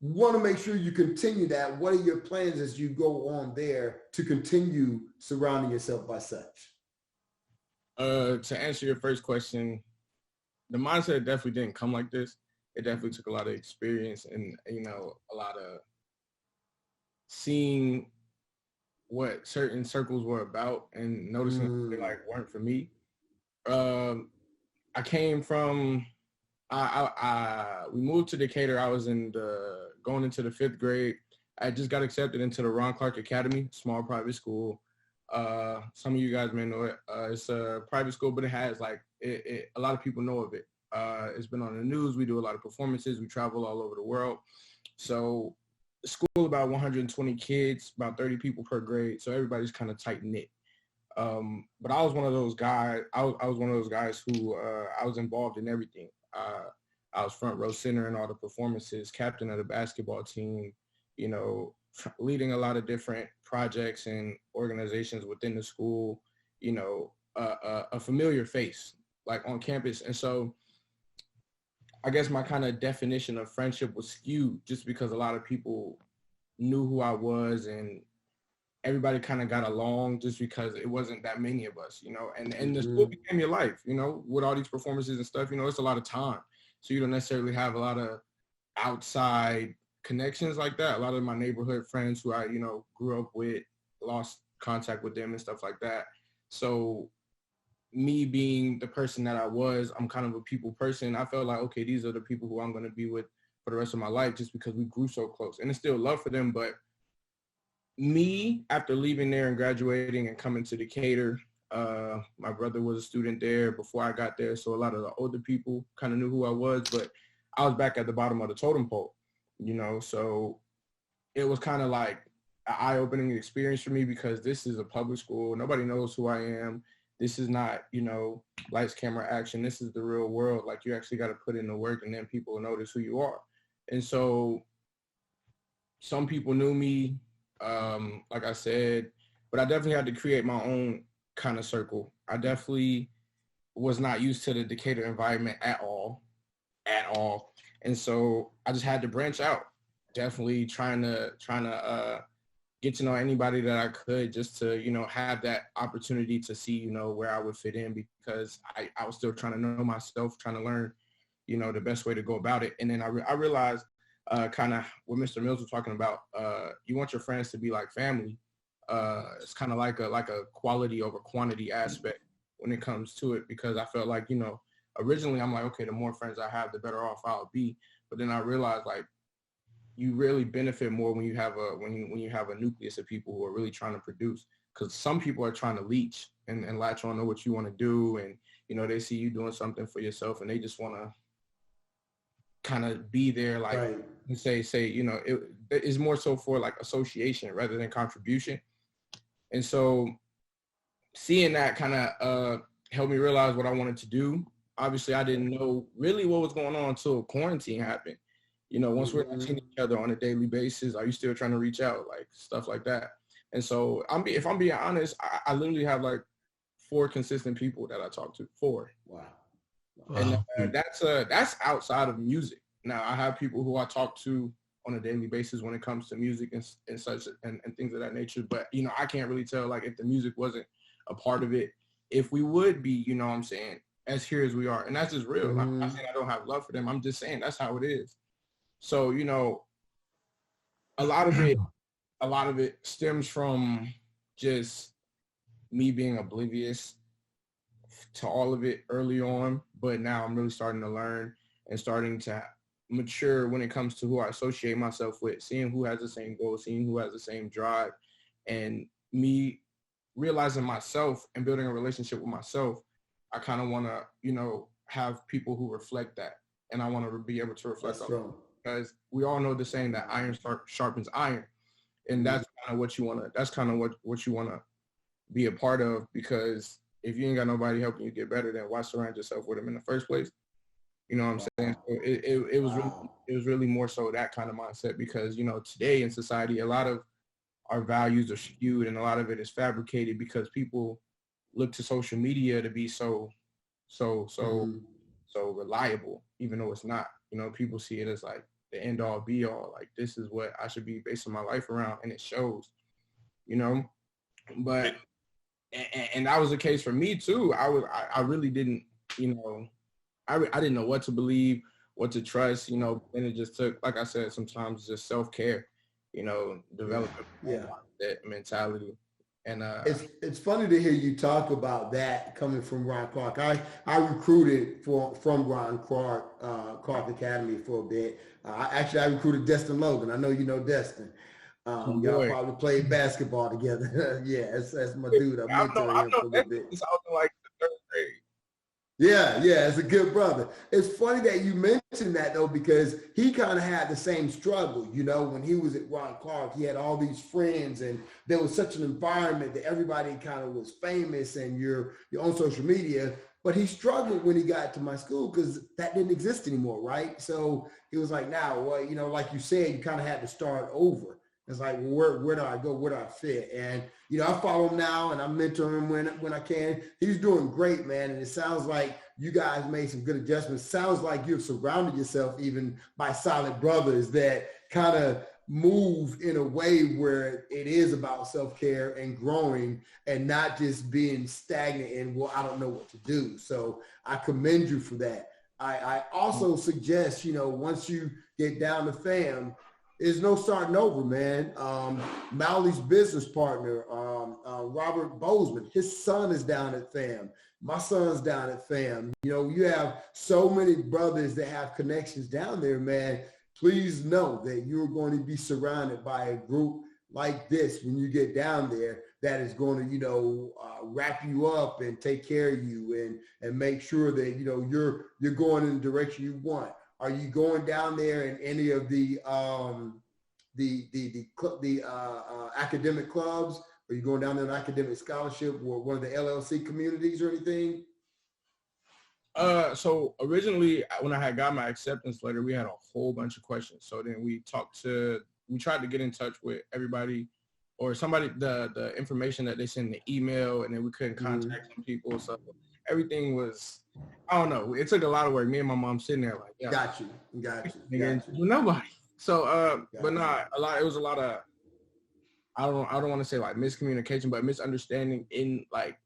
want to make sure you continue that. What are your plans as you go on there to continue surrounding yourself by such? To answer your first question, the mindset definitely didn't come like this. It definitely took a lot of experience and, you know, a lot of seeing what certain circles were about and noticing they like weren't for me. I came from, we moved to Decatur. I was going into the 5th grade. I just got accepted into the Ron Clark Academy, small private school. Some of you guys may know it. It's a private school, but it has like, a lot of people know of it. It's been on the news. We do a lot of performances. We travel all over the world. So the school, about 120 kids, about 30 people per grade. So everybody's kind of tight knit. But I was one of those guys. I was one of those guys who I was involved in everything. I was front row center in all the performances, captain of the basketball team, you know, leading a lot of different projects and organizations within the school, you know, a familiar face like on campus. And so I guess my kind of definition of friendship was skewed just because a lot of people knew who I was and everybody kind of got along just because it wasn't that many of us, you know, and the school became your life, you know, with all these performances and stuff, you know, it's a lot of time. So you don't necessarily have a lot of outside connections like that. A lot of my neighborhood friends who I, you know, grew up with, lost contact with them and stuff like that. So me being the person that I was, I'm kind of a people person. I felt like, okay, these are the people who I'm going to be with for the rest of my life just because we grew so close. And it's still love for them, but me, after leaving there and graduating and coming to Decatur, my brother was a student there before I got there, so a lot of the older people kind of knew who I was, but I was back at the bottom of the totem pole, you know, so it was kind of like an eye-opening experience for me because this is a public school. Nobody knows who I am. This is not, you know, lights, camera, action. This is the real world. Like, you actually got to put in the work, and then people will notice who you are. And so some people knew me, like I said, but I definitely had to create my own kind of circle. I definitely was not used to the Decatur environment at all. And so I just had to branch out, definitely trying to get to know anybody that I could, just to, you know, have that opportunity to see, you know, where I would fit in, because I was still trying to know myself, trying to learn, you know, the best way to go about it. And then I realized kind of what Mr. Mills was talking about, you want your friends to be like family. It's kind of like a quality over quantity aspect when it comes to it, because I felt like, you know, originally I'm like, okay, the more friends I have, the better off I'll be. But then I realized, like, you really benefit more when you have a nucleus of people who are really trying to produce, because some people are trying to leech and latch on to what you want to do, and, you know, they see you doing something for yourself and they just want to kind of be there, like, right. And say, you know, it is more so for like association rather than contribution. And so seeing that kind of helped me realize what I wanted to do. Obviously, I didn't know really what was going on until quarantine happened. You know, once we're seeing each other on a daily basis, are you still trying to reach out, like stuff like that? And so if I'm being honest, I literally have like 4 consistent people that I talk to. 4. Wow. And that's outside of music. Now, I have people who I talk to on a daily basis when it comes to music and such and things of that nature. But, you know, I can't really tell, like, if the music wasn't a part of it, if we would be, you know what I'm saying, as here as we are. And that's just real. I'm not saying I don't have love for them. I'm just saying that's how it is. So, you know, a lot of it stems from just me being oblivious to all of it early on. But now I'm really starting to learn and starting to mature when it comes to who I associate myself with, seeing who has the same goal, seeing who has the same drive, and me realizing myself and building a relationship with myself. I kind of want to, you know, have people who reflect that, and I want to be able to reflect on it, because we all know the saying that iron sharpens iron, and that's kind of what you want to. That's kind of what you want to be a part of, because if you ain't got nobody helping you get better, then why surround yourself with them in the first place? You know what I'm saying? So it was really more so that kind of mindset, because, you know, today in society, a lot of our values are skewed and a lot of it is fabricated because people look to social media to be so reliable, even though it's not. You know, people see it as like the end all be all, like this is what I should be basing my life around, and it shows, you know. But and that was the case for me too. I really didn't, you know, I didn't know what to believe, what to trust, you know, and it just took, like I said, sometimes just self-care, you know, developing that mentality. And it's funny to hear you talk about that coming from Ron Clark. I recruited from Ron Clark Academy for a bit. I recruited Destin Logan. I know you know Destin. Y'all probably played basketball together. Yeah, that's my dude. I mentored him for a little bit. Since I was in like the 3rd grade. Yeah, it's a good brother. It's funny that you mentioned that, though, because he kind of had the same struggle. You know, when he was at Ron Clark, he had all these friends, and there was such an environment that everybody kind of was famous and you're on social media. But he struggled when he got to my school because that didn't exist anymore, right? So he was like, now, well, you know, like you said, you kind of had to start over. It's like, well, where do I go? Where do I fit? And, you know, I follow him now and I mentor him when I can. He's doing great, man. And it sounds like you guys made some good adjustments. Sounds like you've surrounded yourself even by solid brothers that kind of move in a way where it is about self-care and growing and not just being stagnant and, well, I don't know what to do. So I commend you for that. I also suggest, you know, once you get down to fam, there's no starting over, man. Maury's business partner, Robert Bozeman, his son is down at FAM. My son's down at FAM. You know, you have so many brothers that have connections down there, man. please know that you're going to be surrounded by a group like this when you get down there that is going to, wrap you up and take care of you and make sure that, you're going in the direction you want. Are you going down there in any of the academic clubs? Are you going down there in academic scholarship or one of the LLC communities or anything? So originally when I had got my acceptance letter, we had a whole bunch of questions. So then we tried to get in touch with everybody or somebody, the information that they sent in the email, and then we couldn't contact some people. So everything was, I don't know. It took a lot of work. Me and my mom sitting there like, yeah. Got you. Nobody. So, but nah, it was a lot of, I don't want to say like miscommunication, but misunderstanding in like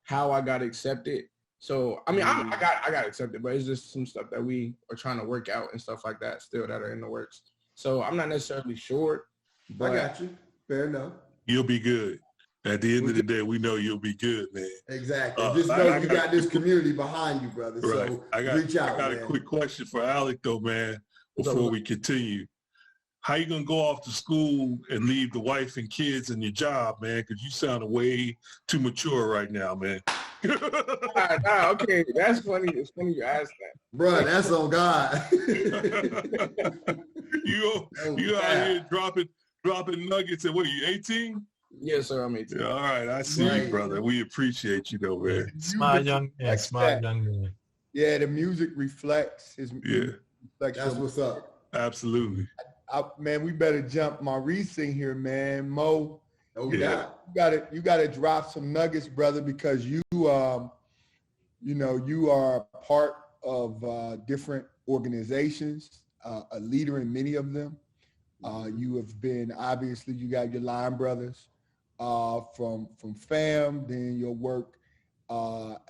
how I got accepted. So, I mean, I got accepted, but it's just some stuff that we are trying to work out and stuff like that still that are in the works. So I'm not necessarily sure, but I got you. Fair enough. You'll be good. At the end of the day, we know you'll be good, man. Exactly. Just know you got this community behind you, brother. Right. So reach out. I got a quick question for Alec, though, man, before we continue. How you going to go off to school and leave the wife and kids and your job, man? Because you sound way too mature right now, man. Okay, that's funny. It's funny you asked that. Bro, that's on God. you out here dropping nuggets at what, you 18? Yes, sir, I'm 18. Yeah, all right, I see you, brother. We appreciate you, though, man. Smart young man. Yeah, the music reflects his. Yeah, that's what's up. Absolutely. Man, we better jump Maurice in here, man. Mo, yeah. you gotta drop some nuggets, brother, because you are part of different organizations, a leader in many of them. You have been, obviously, you got your Line Brothers from FAM, then your work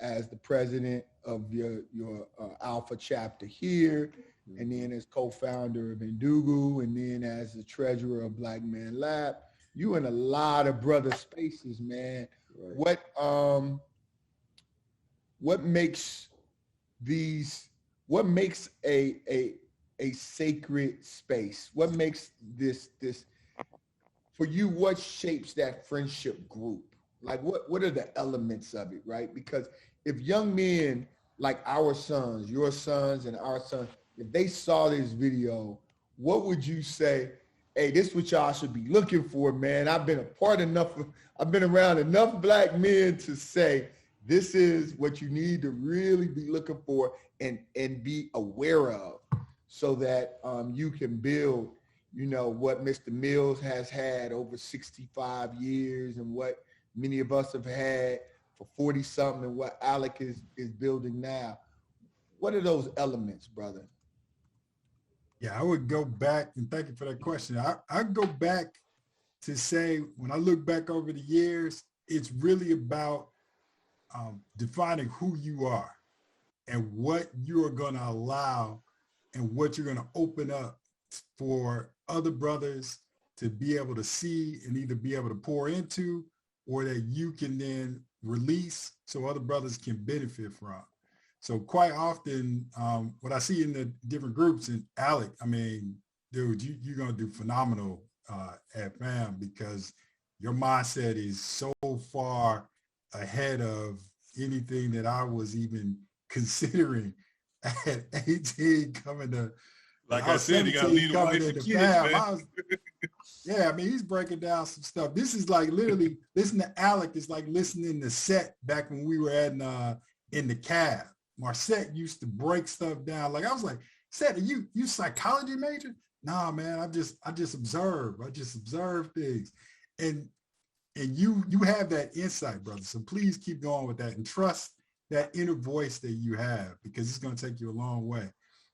as the president of your Alpha chapter here, and then as co-founder of Undugu, and then as the treasurer of Black Man Lab. You in a lot of brother spaces, man. Right. What makes a sacred space? What makes this for you? What shapes that friendship group? Like what are the elements of it, right? Because if young men like our sons, your sons and our sons, if they saw this video, what would you say? Hey, this is what y'all should be looking for, man. I've been around enough black men to say this is what you need to really be looking for and be aware of, so that you can build, what Mr. Mills has had over 65 years and what many of us have had for 40 something and what Alec is building now. What are those elements, brother? Yeah, I would go back, and thank you for that question. I'd go back to say, when I look back over the years, it's really about defining who you are and what you are going to allow and what you're going to open up for other brothers to be able to see and either be able to pour into, or that you can then release so other brothers can benefit from. So quite often, what I see in the different groups, and Alec, I mean, dude, you're going to do phenomenal at FAM, because your mindset is so far ahead of anything that I was even considering at 18 coming to. Like I said, you got to lead the wife and kids, man. Yeah, I mean, he's breaking down some stuff. This is like literally listening to Alec is like listening to Set back when we were in the cab. Marset used to break stuff down. Like I was like, Set, are you psychology major? Nah, man, I just observe. I just observe things. And you have that insight, brother. So please keep going with that and trust that inner voice that you have, because it's going to take you a long way.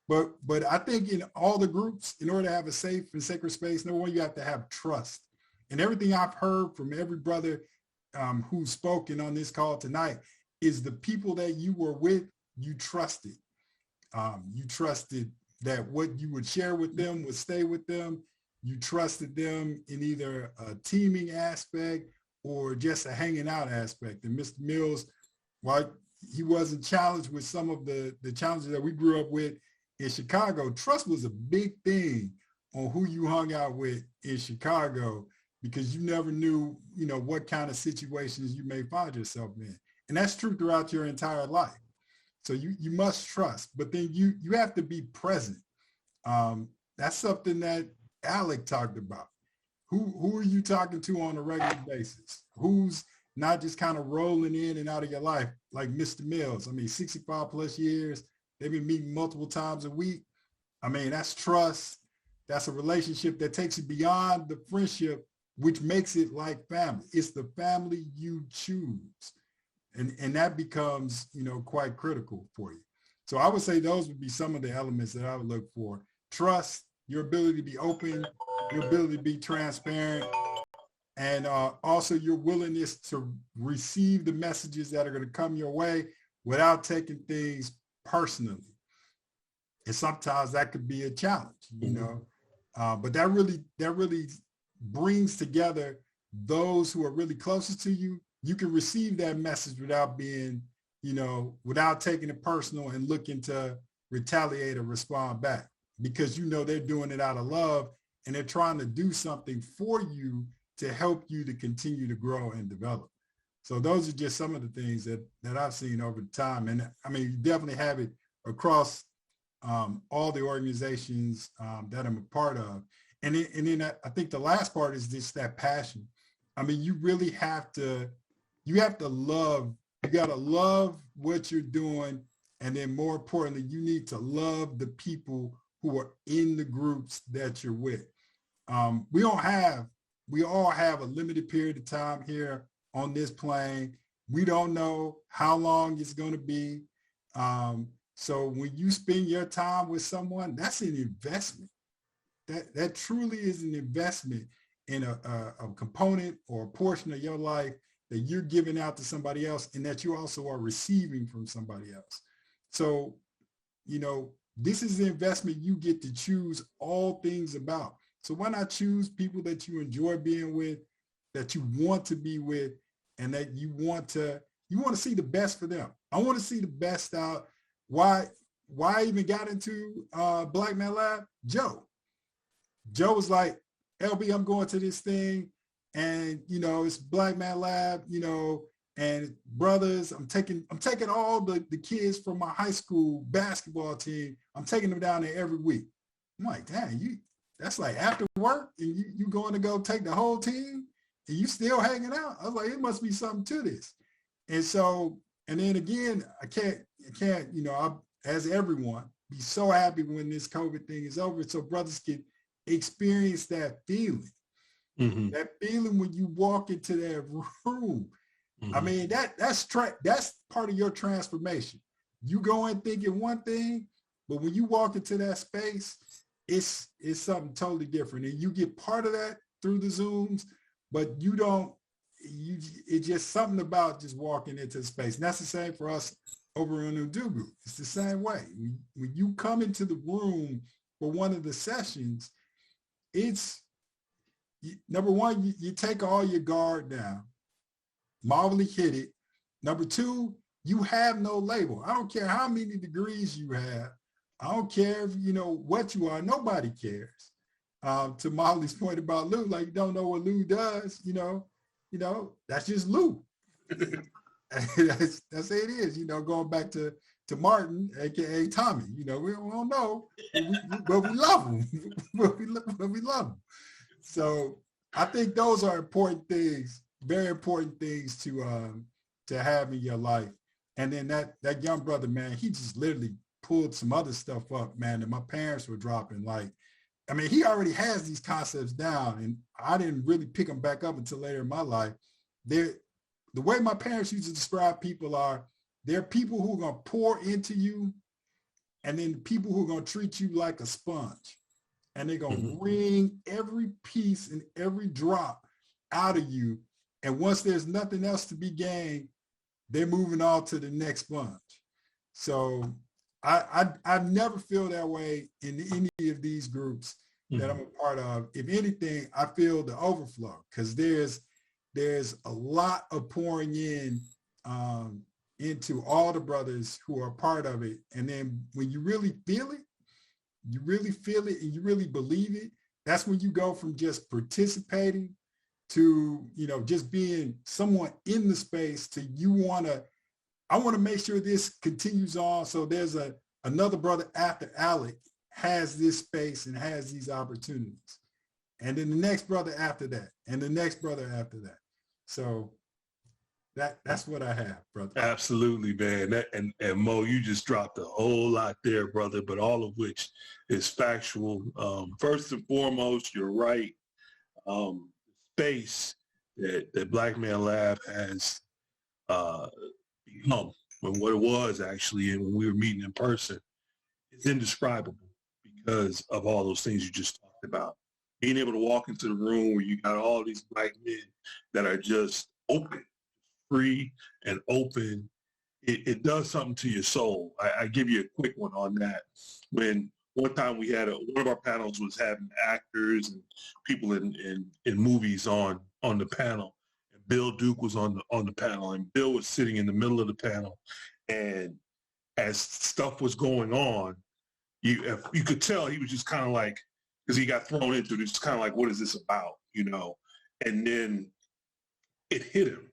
But I think in all the groups, in order to have a safe and sacred space, number one, you have to have trust. And everything I've heard from every brother who's spoken on this call tonight is the people that you were with, you trusted. You trusted that what you would share with them would stay with them. You trusted them in either a teaming aspect or just a hanging out aspect. And Mr. Mills, while he wasn't challenged with some of the challenges that we grew up with in Chicago, trust was a big thing on who you hung out with in Chicago, because you never knew, what kind of situations you may find yourself in. And that's true throughout your entire life. So you must trust, but then you have to be present. That's something that Alec talked about. Who are you talking to on a regular basis? Who's not just kind of rolling in and out of your life like Mr. Mills? I mean, 65 plus years, they've been meeting multiple times a week. I mean, that's trust. That's a relationship that takes you beyond the friendship, which makes it like family. It's the family you choose. And that becomes, quite critical for you. So I would say those would be some of the elements that I would look for. Trust, your ability to be open, your ability to be transparent, and also your willingness to receive the messages that are going to come your way without taking things personally. And sometimes that could be a challenge, but that really brings together those who are really closest to you. You can receive that message without being, without taking it personal and looking to retaliate or respond back, because they're doing it out of love and they're trying to do something for you to help you to continue to grow and develop. So those are just some of the things that I've seen over time. And I mean, you definitely have it across all the organizations that I'm a part of. And then I think the last part is just that passion. I mean, you really have to love, you got to love what you're doing. And then more importantly, you need to love the people who are in the groups that you're with. We all have a limited period of time here on this plane. We don't know how long it's going to be. So when you spend your time with someone, that's an investment. That truly is an investment in a component or a portion of your life that you're giving out to somebody else, and that you also are receiving from somebody else. So, this is the investment you get to choose all things about. So why not choose people that you enjoy being with, that you want to be with, and that you want to see the best for them. I want to see the best out. Why I even got into Black Man Lab? Joe was like, LB, I'm going to this thing, and it's Black Man Lab, and brothers, I'm taking all the kids from my high school basketball team. I'm taking them down there every week. I'm like, dang, that's like after work, and you going to go take the whole team, and you still hanging out? I was like, it must be something to this. And so, and then again, I can't, as everyone, be so happy when this COVID thing is over, so brothers can experience that feeling. Mm-hmm. That feeling when you walk into that room. Mm-hmm. I mean, that's part of your transformation. You go in thinking one thing, but when you walk into that space, it's something totally different. And you get part of that through the Zooms, but it's just something about just walking into the space. And that's the same for us over in Undugu. It's the same way. When you come into the room for one of the sessions, it's, number one, you take all your guard down. Marvelly hit it. Number two, you have no label. I don't care how many degrees you have. I don't care if what you are. Nobody cares. To Molly's point about Lou, like, you don't know what Lou does. That's just Lou. that's it is. Going back to Martin, aka Tommy. We don't know, but we love him. but we love him. So I think those are important things, very important things to have in your life. And then that young brother, man, he just literally pulled some other stuff up, man, that my parents were dropping. Like, I mean, he already has these concepts down, and I didn't really pick them back up until later in my life. The way my parents used to describe people are, there are people who are going to pour into you, and then people who are going to treat you like a sponge. And they're going to wring every piece and every drop out of you. And once there's nothing else to be gained, they're moving on to the next sponge. So I never feel that way in any of these groups that I'm a part of. If anything, I feel the overflow, because there's a lot of pouring in into all the brothers who are part of it. And then when you really feel it, you really feel it and you really believe it, that's when you go from just participating to, just being someone in the space to I want to make sure this continues on. So there's another brother after Alec has this space and has these opportunities. And then the next brother after that, and the next brother after that. So that's what I have, brother. Absolutely, man. And Mo, you just dropped a whole lot there, brother, but all of which is factual. First and foremost, you're right. Space that Black Man Lab has become, and what it was actually, and when we were meeting in person, it's indescribable because of all those things you just talked about. Being able to walk into the room where you got all these Black men that are just open, free and open, it does something to your soul. I give you a quick one on that. When one time we had one of our panels was having actors and people in movies on the panel. And Bill Duke was on the panel, and Bill was sitting in the middle of the panel. And as stuff was going on, you could tell he was just kind of like, because he got thrown into it, it's kind of like, what is this about, And then it hit him.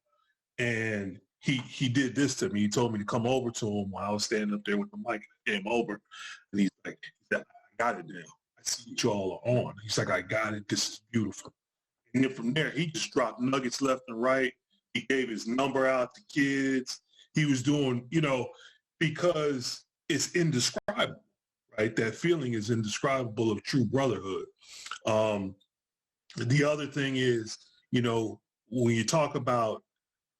And he did this to me. He told me to come over to him while I was standing up there with the mic. I came over, and he's like, I got it now. I see what you all are on. He's like, I got it. This is beautiful. And then from there, he just dropped nuggets left and right. He gave his number out to kids. He was doing, because it's indescribable, right? That feeling is indescribable of true brotherhood. The other thing is, when you talk about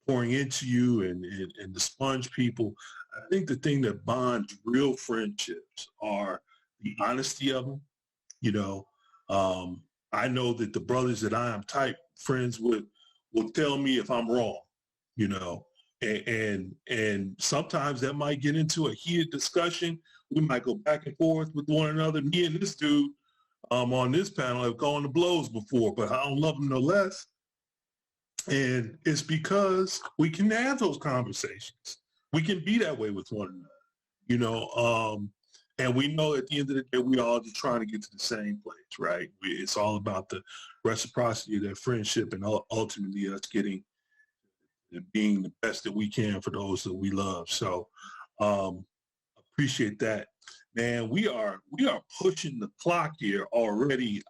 pouring into you and the sponge people, I think the thing that bonds real friendships are the honesty of them. I know that the brothers that I am tight friends with will tell me if I'm wrong, and sometimes that might get into a heated discussion. We might go back and forth with one another. Me and this dude on this panel have gone to blows before, but I don't love him no less. And it's because we can have those conversations. We can be that way with one another, and we know at the end of the day, we all just trying to get to the same place, right? It's all about the reciprocity of that friendship and ultimately us being the best that we can for those that we love. So appreciate that. Man, we are pushing the clock here already.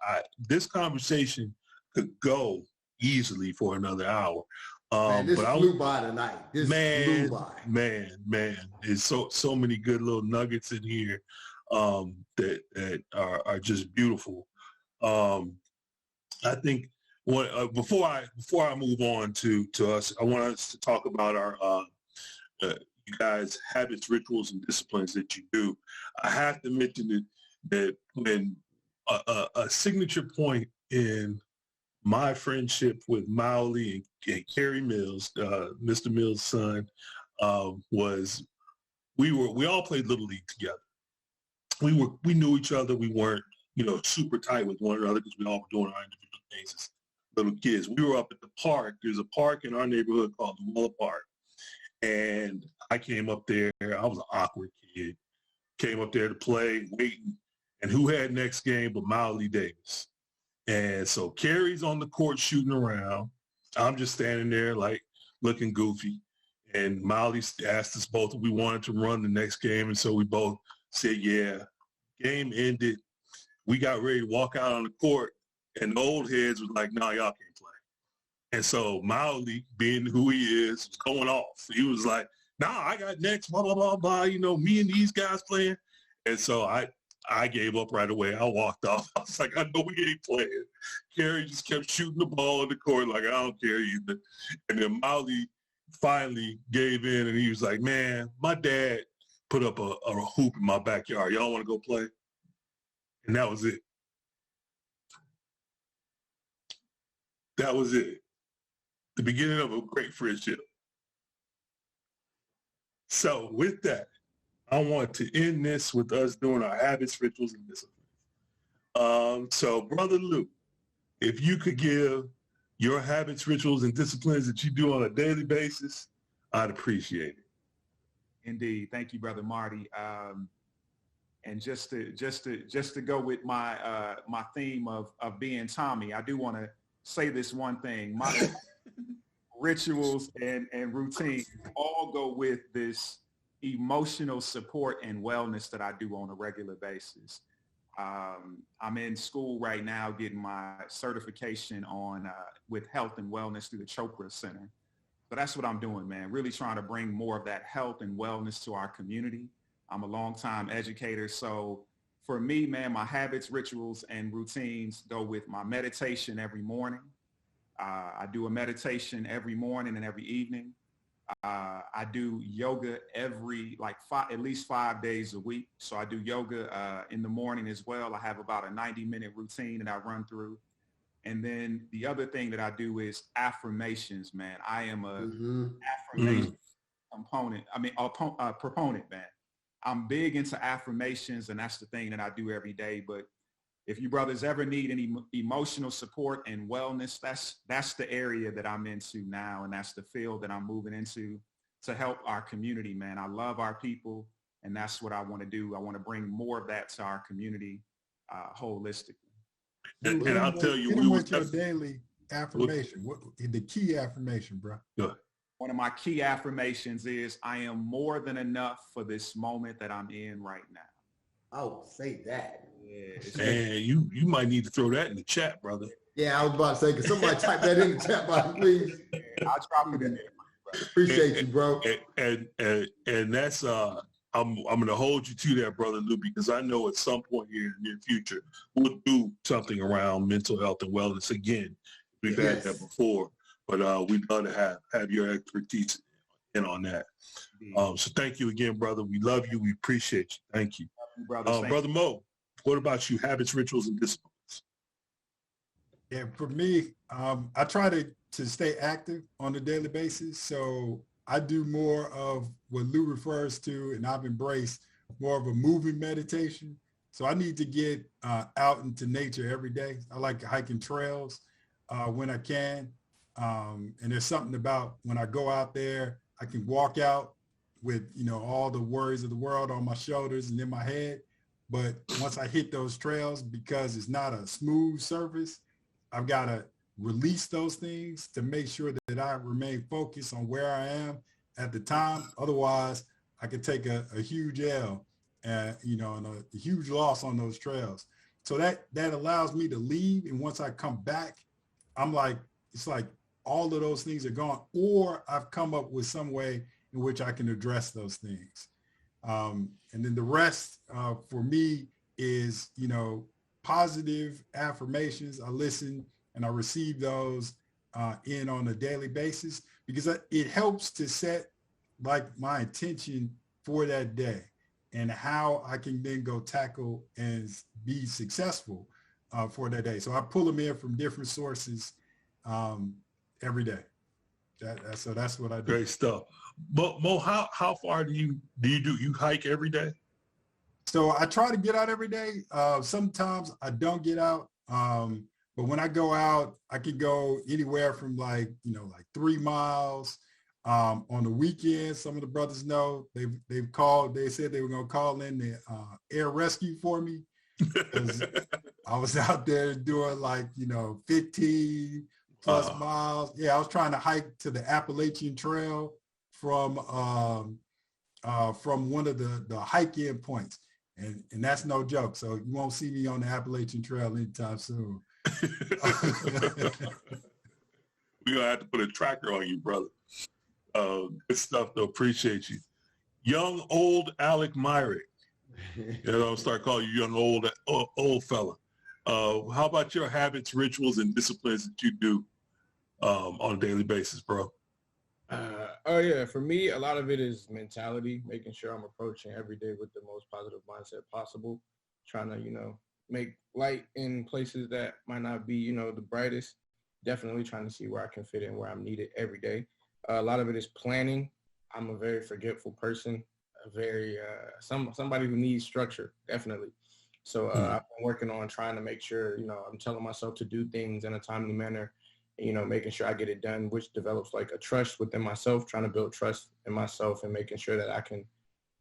This conversation could go easily for another hour. This flew by tonight. Flew by. Man. There's so many good little nuggets in here that are just beautiful. I think before I move on to us, I want us to talk about our you guys' habits, rituals, and disciplines that you do. I have to mention that when a signature point in my friendship with Mauli and Kerry Mills, Mr. Mills' son, was we all played Little League together. We knew each other. We weren't, super tight with one another because we all were doing our individual things as little kids. We were up at the park. There's a park in our neighborhood called the Willa Park. And I came up there. I was an awkward kid. Came up there to play, waiting. And who had next game but Mauli Davis? And so Kerry's on the court shooting around. I'm just standing there like looking goofy. And Mauli asked us both if we wanted to run the next game. And so we both said, yeah. Game ended. We got ready to walk out on the court. And the old heads was like, no, y'all can't play. And so Mauli, being who he is, was going off. He was like, nah, I got next, blah, blah, blah, blah. Me and these guys playing. And so I gave up right away. I walked off. I was like, I know we ain't playing. Kerry just kept shooting the ball in the court like, I don't care either. And then Mauli finally gave in, and he was like, man, my dad put up a hoop in my backyard. Y'all want to go play? And that was it. That was it. The beginning of a great friendship. So with that, I want to end this with us doing our habits, rituals, and disciplines. So Brother Lou, if you could give your habits, rituals, and disciplines that you do on a daily basis, I'd appreciate it. Indeed. Thank you, Brother Marty. And just to go with my my theme of being Tommy, I do want to say this one thing. My rituals and routines all go with this emotional support and wellness that I do on a regular basis. I'm in school right now getting my certification on with health and wellness through the Chopra Center. So that's what I'm doing, man. Really trying to bring more of that health and wellness to our community. I'm a longtime educator. So for me, man, my habits, rituals, and routines go with my meditation every morning. I do a meditation every morning and every evening. I do yoga at least 5 days a week. So I do yoga in the morning as well. I have about a 90-minute routine that I run through. And then the other thing that I do is affirmations, man. I am a affirmation proponent, man. I'm big into affirmations, and that's the thing that I do every day. But if you brothers ever need any emotional support and wellness, that's the area that I'm into now, and that's the field that I'm moving into to help our community, man. I love our people, and that's what I want to do. I want to bring more of that to our community holistically. And I'll tell you, what's your daily affirmation? What the key affirmation, bro? Good. One of my key affirmations is I am more than enough for this moment that I'm in right now. Oh, say that. Yeah, man, you might need to throw that in the chat, brother. Yeah, I was about to say, can somebody type that in the chat box, please? I'll drop it in there. Appreciate you, bro. And that's I'm going to hold you to that, Brother Lou, because I know at some point here in the near future, we'll do something around mental health and wellness again. We've had that before, but we'd love to have your expertise in on that. So thank you again, brother. We love you. We appreciate you. Thank you. Brother Mo, what about you? Habits, rituals, and disciplines? Yeah, for me, I try to stay active on a daily basis. So I do more of what Lou refers to, and I've embraced more of a moving meditation. So I need to get out into nature every day. I like hiking trails when I can. And there's something about when I go out there, I can walk out with, all the worries of the world on my shoulders and in my head. But once I hit those trails, because it's not a smooth surface, I've got to release those things to make sure that I remain focused on where I am at the time. Otherwise, I could take a huge L, and a huge loss on those trails. So that allows me to leave. And once I come back, it's like all of those things are gone, or I've come up with some way in which I can address those things. And then the rest for me is, positive affirmations. I listen and I receive those in on a daily basis, because it helps to set my intention for that day and how I can then go tackle and be successful for that day. So I pull them in from different sources every day. So that's what I do. Great stuff. Mo, how far do you hike every day? So I try to get out every day. Sometimes I don't get out. But when I go out, I can go anywhere from 3 miles. On the weekends, some of the brothers know they've called. They said they were going to call in the air rescue for me, because I was out there doing 15 plus miles. Yeah, I was trying to hike to the Appalachian Trail from one of the hike-in points. And that's no joke. So you won't see me on the Appalachian Trail anytime soon. We're going to have to put a tracker on you, brother. Good stuff, though. Appreciate you. Young, old Alec Myrick. I'll start calling you young, old fella. How about your habits, rituals, and disciplines that you do on a daily basis, bro? For me, a lot of it is mentality, making sure I'm approaching every day with the most positive mindset possible, trying to, make light in places that might not be, the brightest, definitely trying to see where I can fit in, where I'm needed every day. A lot of it is planning. I'm a very forgetful person, somebody who needs structure, definitely. So I've been working on trying to make sure, I'm telling myself to do things in a timely manner, making sure I get it done, which develops a trust within myself, trying to build trust in myself and making sure that I can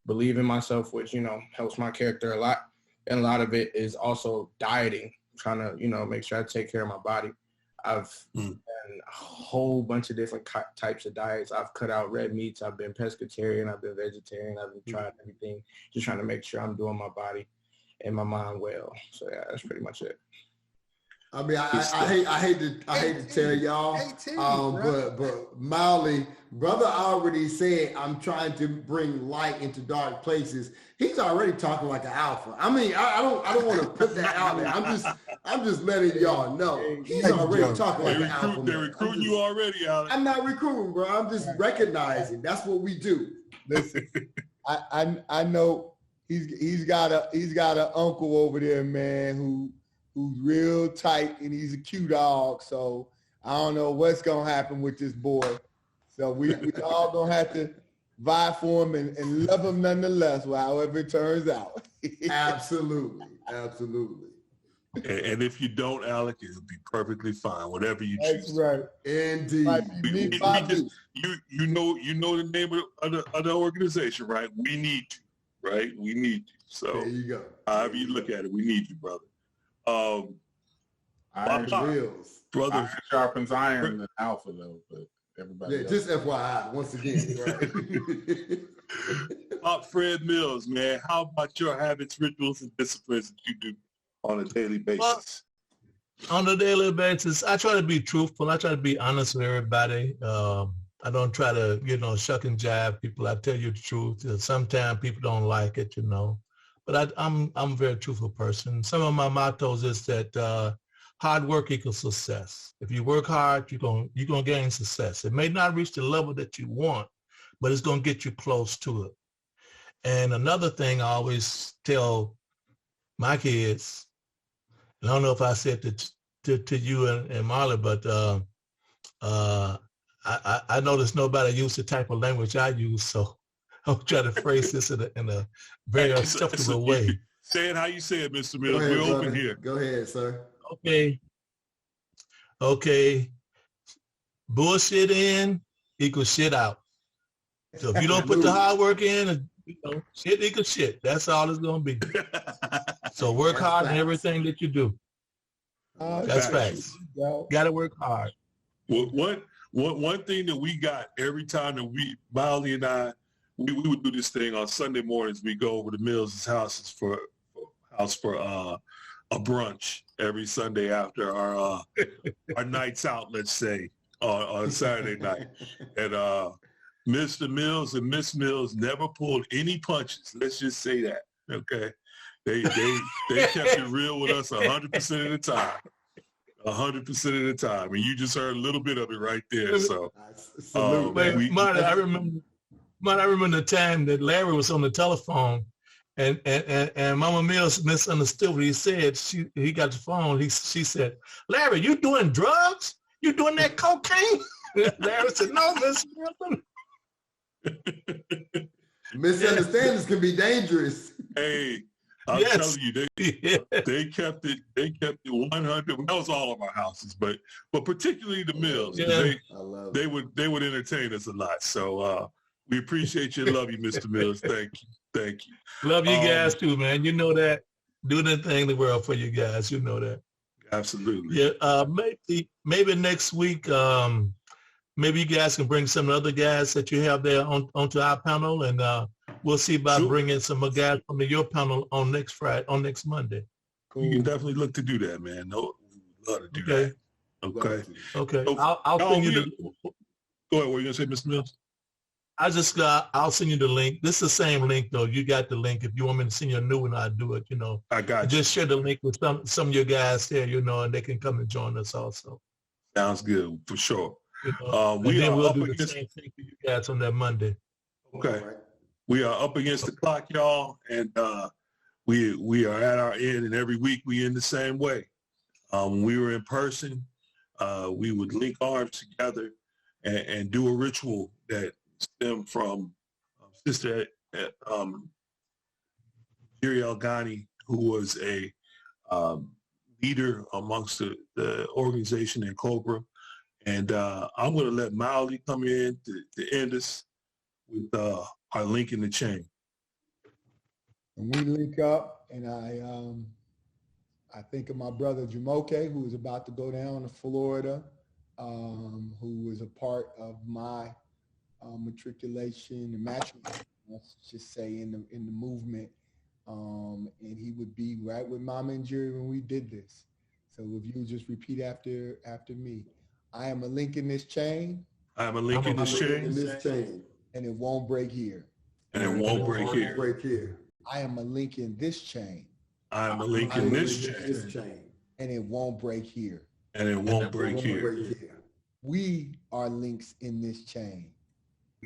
believe in myself, which, helps my character a lot. And a lot of it is also dieting, trying to, make sure I take care of my body. I've done a whole bunch of different types of diets. I've cut out red meats. I've been pescatarian. I've been vegetarian. I've been trying everything, just trying to make sure I'm doing my body and my mind well. So yeah, that's pretty much it. I mean, I hate to tell y'all, but mildly, brother already said I'm trying to bring light into dark places. He's already talking like an alpha. I mean, I don't want to put that out there. I'm just letting y'all know he's already talking like an alpha. They're recruiting you already, Alec. I'm not recruiting, bro. I'm just recognizing that's what we do. Listen, I know he's got an uncle over there, man, who's real tight, and he's a cute dog. So I don't know what's gonna happen with this boy. So we all gonna have to vie for him and love him nonetheless, however it turns out. Absolutely. And if you don't, Alec, it'll be perfectly fine. Whatever you choose. That's right. Indeed. You know the name of the organization, right? We need you, right? We need you. So there you go. However you look at it, we need you, brother. Iron wheels. Brother iron sharpens iron than alpha though, but everybody else. Just FYI, once again, right? Pop Fred Mills, man, how about your habits, rituals, and disciplines that you do on a daily basis? Well, on a daily basis, I try to be truthful. I try to be honest with everybody. I don't try to, shuck and jive people. I tell you the truth. Sometimes people don't like it, but I'm a very truthful person. Some of my mottos is that hard work equals success. If you work hard, you're gonna gain success. It may not reach the level that you want, but it's gonna get you close to it. And another thing I always tell my kids, and I don't know if I said to you and Marley, but I noticed nobody used the type of language I use, so I'll try to phrase this in a very acceptable way. Say it how you say it, Mr. Mills. We're open here. Go ahead, sir. Okay. Bullshit in equals shit out. So if you don't put the hard work in, shit equals shit. That's all it's going to be. So work hard in everything that you do. That's facts. Got to work hard. Well, one thing that we got every time that Miley and I, we would do this thing on Sunday mornings. We go over to Mills' house for a brunch every Sunday after our nights out, let's say, on Saturday night. And Mr. Mills and Miss Mills never pulled any punches. Let's just say that, okay? They kept it real with us 100% of the time. 100% of the time. And you just heard a little bit of it right there. So, Marty, I remember the time that Larry was on the telephone and Mama Mills misunderstood what he said. He got the phone. She said, "Larry, you doing drugs? You doing that cocaine?" Larry said, "No, Miss Milton." Misunderstandings can be dangerous. Hey, I'm telling you, they kept it 100. That was all of our houses, but particularly the Mills. Yeah. They would entertain us a lot. So we appreciate you and love you, Mr. Mills. Thank you. Love you guys too, man. You know that. Do the thing in the world for you guys. You know that. Absolutely. Yeah. Maybe next week. Maybe you guys can bring some other guys that you have there onto our panel, and we'll see about bringing some guys from your panel on next Monday. Cool. You can definitely look to do that, man. No, we'd love to do that. Okay. Okay. So, I'll send you Go ahead. What were you gonna say, Mr. Mills? I'll send you the link. This is the same link though. You got the link. If you want me to send you a new one, I'll do it. I got you. Just share the link with some of your guys there, and they can come and join us also. Sounds good for sure. We'll do the same thing for you guys on that Monday. Okay. We are up against the clock, y'all, and we are at our end, and every week we end the same way. When we were in person, we would link arms together and do a ritual that stemmed from Sister Jiri Ghani, who was a leader amongst the organization in Cobra. And I'm going to let Miley come in to end us with our link in the chain. And we link up, and I think of my brother Jamoke, who is about to go down to Florida, who was a part of my matriculation and matrimony, let's just say in the movement. And he would be right with Mama and Jerry when we did this. So if you just repeat after me. I am a link in this chain. I am a link in this chain. And it won't break here. And it won't break here. I am a link in this chain. I am a link in this chain. And it won't break here. And it won't break here. We are links in this chain.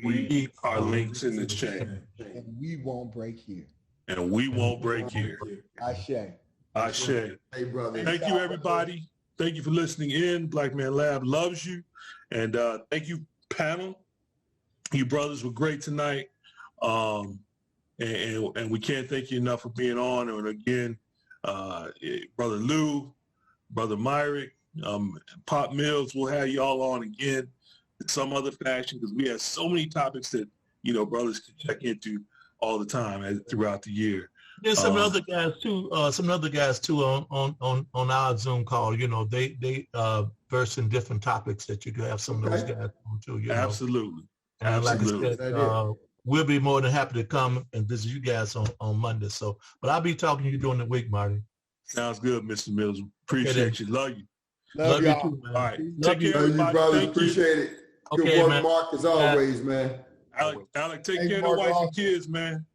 We are links in this chain. And we won't break here. And we won't break here. Ashe. Ashe. Hey, brother. Thank you, everybody. Thank you for listening in. Black Man Lab loves you. And thank you, panel. You brothers were great tonight. And we can't thank you enough for being on. And again, Brother Lou, Brother Myrick, Pop Mills, we'll have you all on again in some other fashion, because we have so many topics that, brothers can check into all the time throughout the year. There's some other guys too. On our Zoom call. They verse in different topics that you can have some of those guys on too. Absolutely. And Absolutely. like I said, we'll be more than happy to come and visit you guys on Monday. So, but I'll be talking to you during the week, Marty. Sounds good, Mr. Mills. Appreciate you. Love you. Love you y'all. too, man. All right. Love Take care, Love you, everybody. brothers. Thank Appreciate you. it. Good Okay, work, man. Mark, as always, man. Alec, take Thank care you, of the Mark. wife and kids, man.